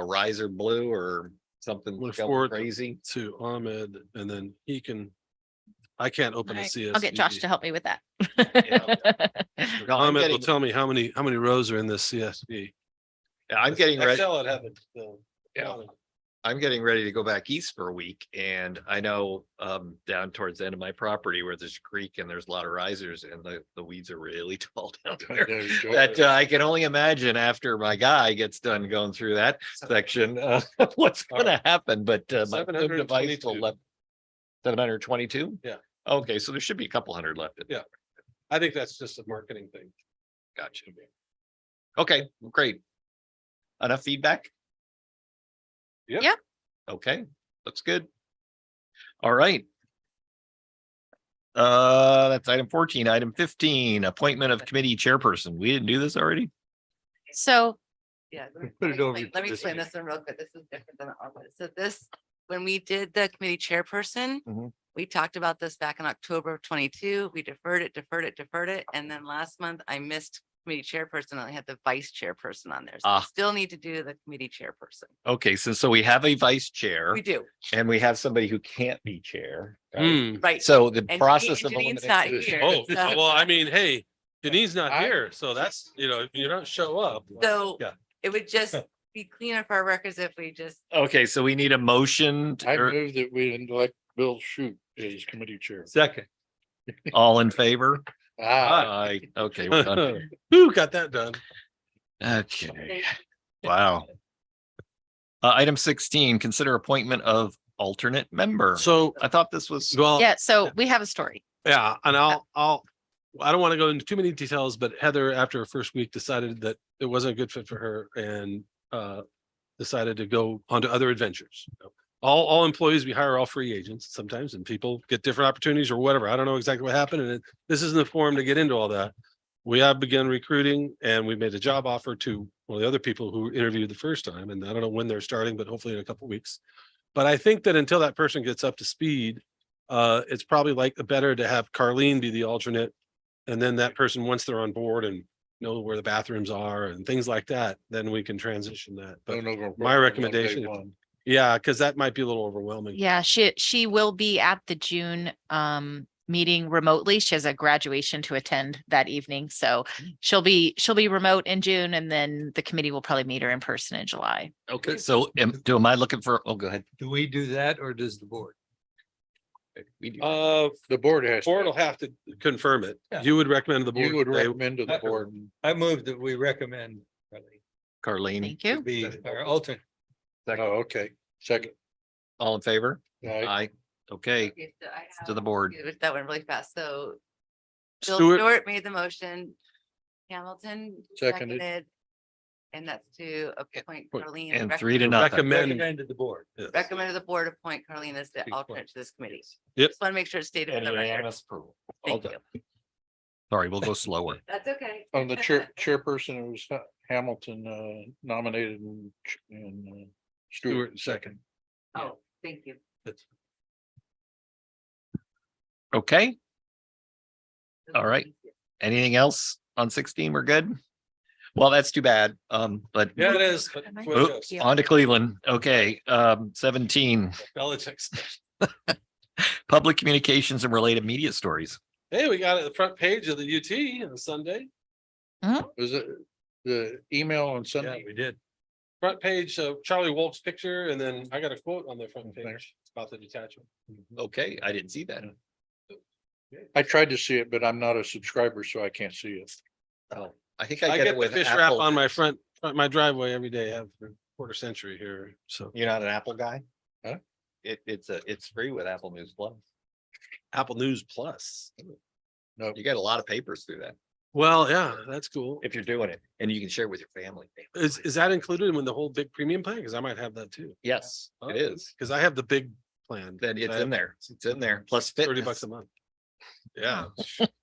riser blew or something Look going forward crazy. to Ahmed, and then he can. I can't open a Alright, CSV. I'll get Josh to help me with that. No, I'm Ahmed will getting, tell me how many rows are in this CSV. I'm getting ready. Excel would have it. Yeah. I'm getting ready to go back east for a week, and I know down towards the end of my property where there's a creek and there's a lot of risers and the weeds are really tall down there. That I can only imagine after my guy gets done going through that section, what's gonna happen, but my flume device will 722. let 722? Yeah. Okay, so there should be a couple hundred left. in there. Yeah. I think that's just a marketing thing. Gotcha. Okay, great. Enough feedback? Yep. Yeah. Okay, that's good. All right. That's item 14. Item 15, appointment of committee chairperson. We didn't do this already? So Yeah. Put it over Let me to this explain this one real quick. This is different than all of it. So this, when we did the committee chairperson, Mhm. we talked about this back in October of 22. We deferred it. And then last month I missed committee chairperson. I had the vice chairperson on there. So we Ah. still need to do the committee chairperson. Okay, so we have a vice chair We do, and we have somebody who can't be chair. right? Hmm. right. So the And process of Janine's not eliminating. here. Oh, So- well, I mean, hey, Denise's not I- here, so that's, if you don't show up. So Yeah. it would just be cleaner for our records if we just, Okay, so we need a motion. I or move that we elect Bill Shute as committee chair. Second. all in favor? Ah, Aye. Okay, we're done. Who got that done? Okay, wow. Item 16, consider appointment of alternate member. So, I thought this was, well. Yeah, so we have a story. Yeah, and I don't want to go into too many details, but Heather, after her first week, decided that it wasn't a good fit for her and decided to go on to other adventures. All employees we hire are all free agents sometimes, and people get different opportunities or whatever. I don't know exactly what happened, and this isn't the forum to get into all that. We have begun recruiting and we made a job offer to one of the other people who interviewed the first time, and I don't know when they're starting, but hopefully in a couple of weeks. But I think that until that person gets up to speed, it's probably like better to have Carlene be the alternate. And then that person, once they're on board and know where the bathrooms are and things like that, then we can transition that. But my recommendation, yeah, because that might be a little overwhelming. Yeah, she will be at the June meeting remotely. She has a graduation to attend that evening. So she'll be remote in June, and then the committee will probably meet her in person in July. okay, so am I looking for, oh, go ahead. Do we do that or does the board? We do. The board has. Board will have to confirm it. Yeah. You would recommend to the board. You would they- recommend to the board. I move that we recommend Carlene, Thank to you. be our alternate. Oh, okay. Second. all in favor? Aye. Aye. Okay, okay, so I to the have- board. that went really fast. So Bill Stuart, Stewart made the motion. Hamilton Seconded. seconded. And that's to appoint Point- Carlene. And rec- 3-0. recommend. Recommended the board. Yes. Recommended the board appoint Carlene as the Big alternate point. to this committee. Yep. Just want to make sure it's stated. for And the record. unanimous approval. All Thank done. you. Sorry, we'll go slower. That's okay. On the chairperson, it was Hamilton nominated and Stewart second. Oh, thank you. Okay, all right. Anything else on 16? We're good? Well, that's too bad. But Yeah, it is. But it's what it Oops, is. on to Cleveland. Okay, 17, Belichick's. public communications and related media stories. Hey, we got it at the front page of the UT on Sunday. Was it the email on Yeah, Sunday? we did. Front page of Charlie Wolf's picture, and then I got a quote on the front Okay. page about the detachment. Okay, I didn't see that. I tried to see it, but I'm not a subscriber, so I can't see it. Oh, I think I I get get it the with fish wrap Apple. on my my driveway every day. I have for a quarter century here, so You're not an Apple guy? Huh? It's free with Apple News Plus. Apple News Plus. No, You get a lot of papers through that Well, yeah, that's cool. if you're doing it, and you can share with your family. Is that included in the whole big premium plan? Because I might have that too. Yes, it is. Because I have the big plan. Then it's I have in there. It's in there. Plus $30 fitness. a month. Yeah,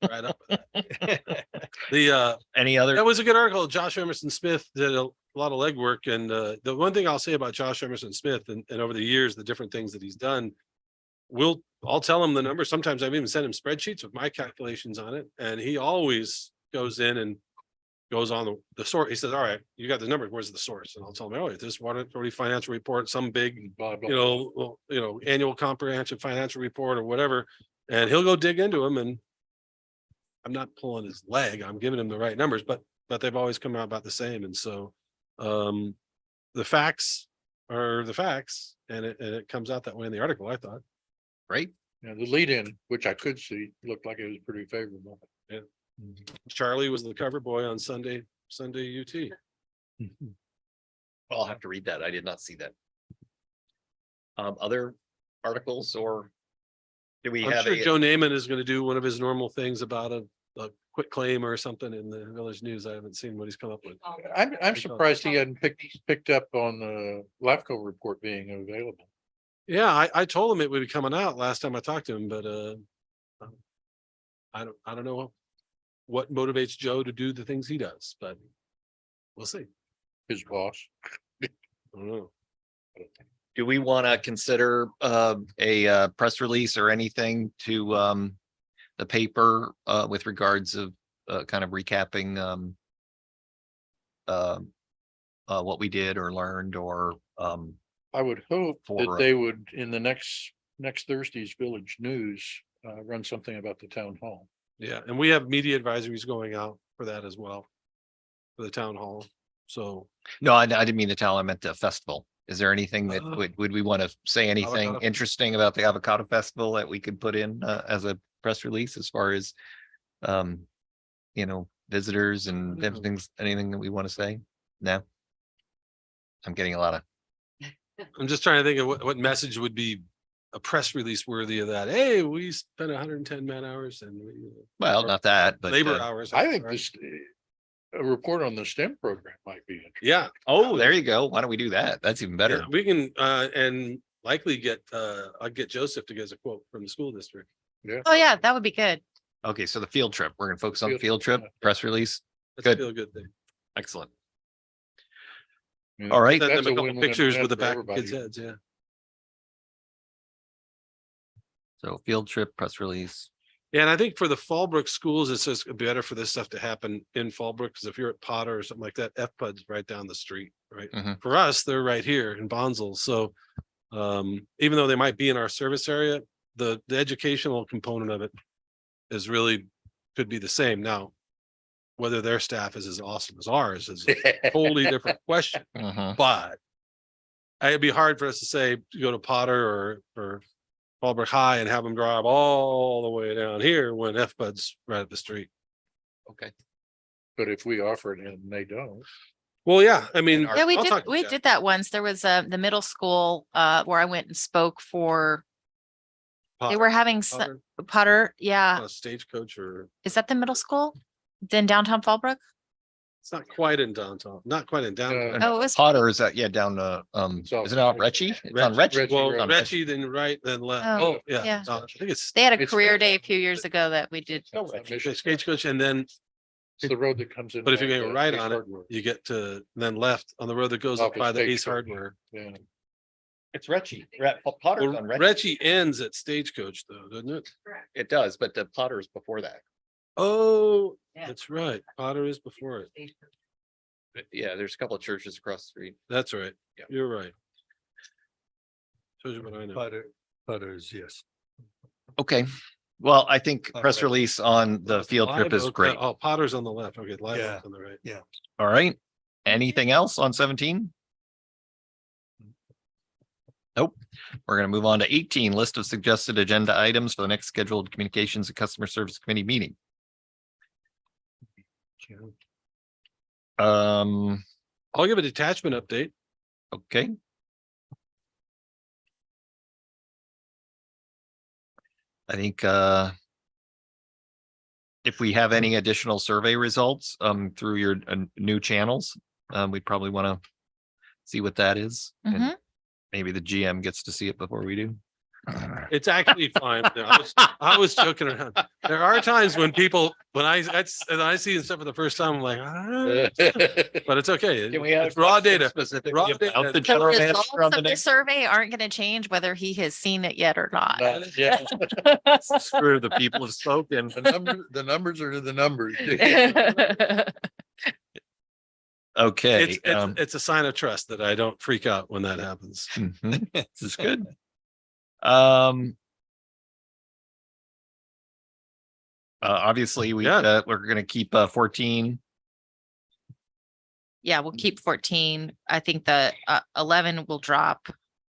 right up. with that. The Any other? that was a good article. Josh Emerson Smith did a lot of legwork, and the one thing I'll say about Josh Emerson Smith and over the years, the different things that he's done. I'll tell him the numbers. Sometimes I've even sent him spreadsheets with my calculations on it, and he always goes in and goes on the source. He says, all right, you got the number. Where's the source? And I'll tell him, oh, this water authority financial report, some big, blah, blah. annual comprehensive financial report or whatever. And he'll go dig into them, and I'm not pulling his leg. I'm giving him the right numbers, but they've always come out about the same. And so the facts are the facts, and it comes out that way in the article, I thought. Right? Yeah, the lead in, which I could see, looked like it was pretty favorable. Charlie was the cover boy on Sunday UT. I'll have to read that. I did not see that. Other articles or do we I'm have sure a? Joe Naaman is going to do one of his normal things about a quick claim or something in the Village News. I haven't seen what he's come up with. I'm surprised he hadn't picked up on the LAFCO report being available. Yeah, I told him it would be coming out last time I talked to him, but I don't know what motivates Joe to do the things he does, but we'll see. His boss. I don't know. Do we want to consider a press release or anything to the paper with regards of kind of recapping what we did or learned or I would hope that For, they would, in the next Thursday's Village News, run something about the town hall. Yeah, and we have media advisories going out for that as well. For the town hall, so. No, I didn't mean the town. I meant the festival. Is there anything that Oh. would we want to say anything Avocado. interesting about the avocado festival that we could put in as a press release as far as you know, visitors and No. different things, anything that we want to say? No? I'm getting a lot of, I'm just trying to think of what message would be a press release worthy of that. Hey, we spent 110 man hours and well, not that, but labor uh, hours. I think this, a report on the STEM program might be interesting. Yeah. oh, there you go. Why don't we do that? That's even better. Yeah, we can, and likely get, I'll get Joseph to give us a quote from the school district. Oh, yeah, that would be good. Okay, so the field trip, we're gonna focus on the Field field trip, trip, yeah. press release. That's Good. a feel good thing. Excellent. Yeah. All right. Send That's them a a couple win-win pictures event with the for back of everybody. kids' heads, yeah. So field trip, press release. Yeah, and I think for the Fallbrook schools, it's just better for this stuff to happen in Fallbrook, because if you're at Potter or something like that, FPUD's right down the street, right? Mhm. For us, they're right here in Bonzel, so even though they might be in our service area, the educational component of it is really, could be the same now. Whether their staff is as awesome as ours is a totally different question, Mhm. but it'd be hard for us to say, to go to Potter or Fallbrook High and have them drive all the way down here when FPUD's right at the street. Okay. But if we offer it and they don't. Well, yeah, I mean. Yeah, we I'll did, talk to we Jeff. did that once. There was the middle school where I went and spoke for, they Potter- were having Potter, Potter, yeah. Stagecoach, or Is that the middle school? Then downtown Fallbrook? it's not quite in downtown, not quite in downtown. Oh, it was, Potter is that, yeah, down So- is it out Retchy? It's on Retchy. Retchy, Well, right. On Retchy, then right, then left. Oh, Yeah, yeah. I think it's they had a It's- career day a few years ago that we did. Stagecoach, and then It's the road that comes in. But if you're like, going right Ace on it, Hardware. you get to then left on the road that goes Off up of by the Ace Stagecoach. Hardware. Yeah. It's Retchy. Well, Retchy ends at Stagecoach though, doesn't it? It does, but the Potter is before that. Oh, Yeah. that's right. Potter is before it. Yeah, there's a couple of churches across the street. That's right. Yeah. You're right. Shows you what I know. Butters, yes. Okay, well, I think All press right. release on the field trip Live is Oak, great. Oh, Potter's on the left. Okay, Live Yeah. Oak's on the right. All right. Anything else on 17? Nope. We're gonna move on to 18, list of suggested agenda items for the next scheduled communications and customer service committee meeting. I'll give a detachment update. Okay. I think if we have any additional survey results through your new channels, we probably want to see what that is. And Mhm. maybe the GM gets to see it before we do. It's actually fine. I was joking around. There are times when people, when I see stuff for the first time, I'm like, but it's okay. Can we have It's raw data. specifically Raw about data. the The general manager results on the of the next? survey aren't going to change whether he has seen it yet or not. Yeah, Screw the people have spoken. the numbers are the numbers. Okay. It's a sign of trust that I don't freak out when that happens. Mhm, This is good. Obviously, Yeah. we're gonna keep 14. Yeah, we'll keep 14. I think the 11 will drop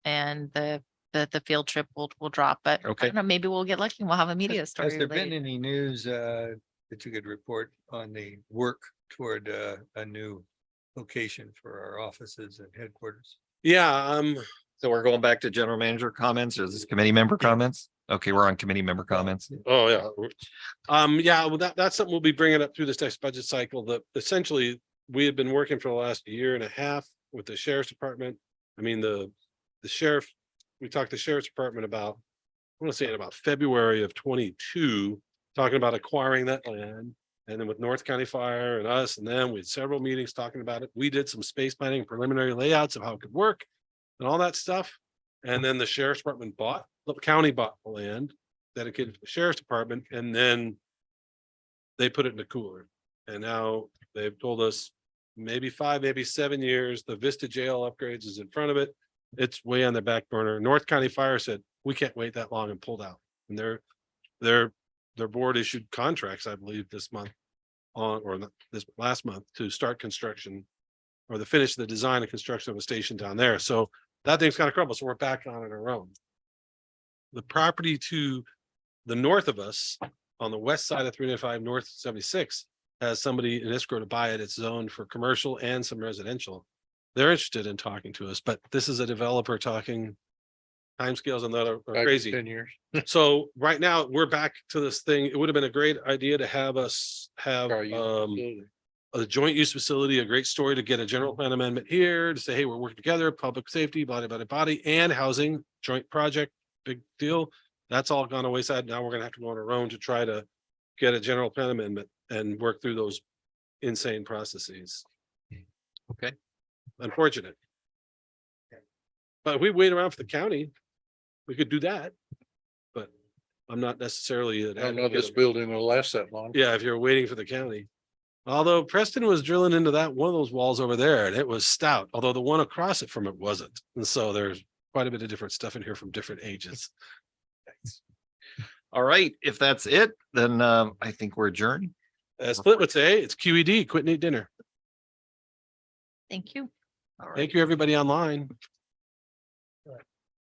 and the field trip will drop, but I Okay. don't know, maybe we'll get lucky and we'll have a media Has story there been related. any news that you could report on the work toward a new location for our offices and headquarters? Yeah, So we're going back to general manager comments or is this committee member comments? Okay, we're on committee member comments. oh, yeah. Yeah, well, that's something we'll be bringing up through this next budget cycle. Essentially, we had been working for the last year and a half with the sheriff's department. I mean, the sheriff, we talked to the sheriff's department about, I want to say in about February of 22, talking about acquiring that land. And then with North County Fire and us and them, we had several meetings talking about it. We did some space planning, preliminary layouts of how it could work and all that stuff. And then the sheriff's department the county bought the land dedicated to the sheriff's department, and then they put it in a cooler. And now they've told us maybe 5, maybe 7 years, the Vista Jail upgrades is in front of it. It's way on the back burner. North County Fire said, we can't wait that long, and pulled out. And they're their board issued contracts, I believe, this month this last month to start construction or the finish the design and construction of a station down there. So that thing's kind of crumbled. So we're back on our own. The property to the north of us on the west side of 395 North 76 has somebody in escrow to buy it. It's zoned for commercial and some residential. They're interested in talking to us, but this is a developer talking timescales on that are 5 to crazy. 10 years. So right now, we're back to this thing. It would have been a great idea to have us have Try you. a joint use facility, a great story to get a general plan amendment here to say, hey, we're working together, public safety, body, and housing, joint project, big deal. That's all gone away wayside. Now we're gonna have to go on our own to try to get a general plan amendment and work through those insane processes. Okay. Unfortunate. But if we wait around for the county, we could do that. But I'm not necessarily. I don't know if this building will last that long. Yeah, if you're waiting for the county. Although Preston was drilling into that, one of those walls over there, and it was stout, although the one across it from it wasn't. And so there's quite a bit of different stuff in here from different ages. All right, if that's it, then I think we're adjourned. Split would say it's QED, quit and eat dinner. Thank you. All right. Thank you, everybody online.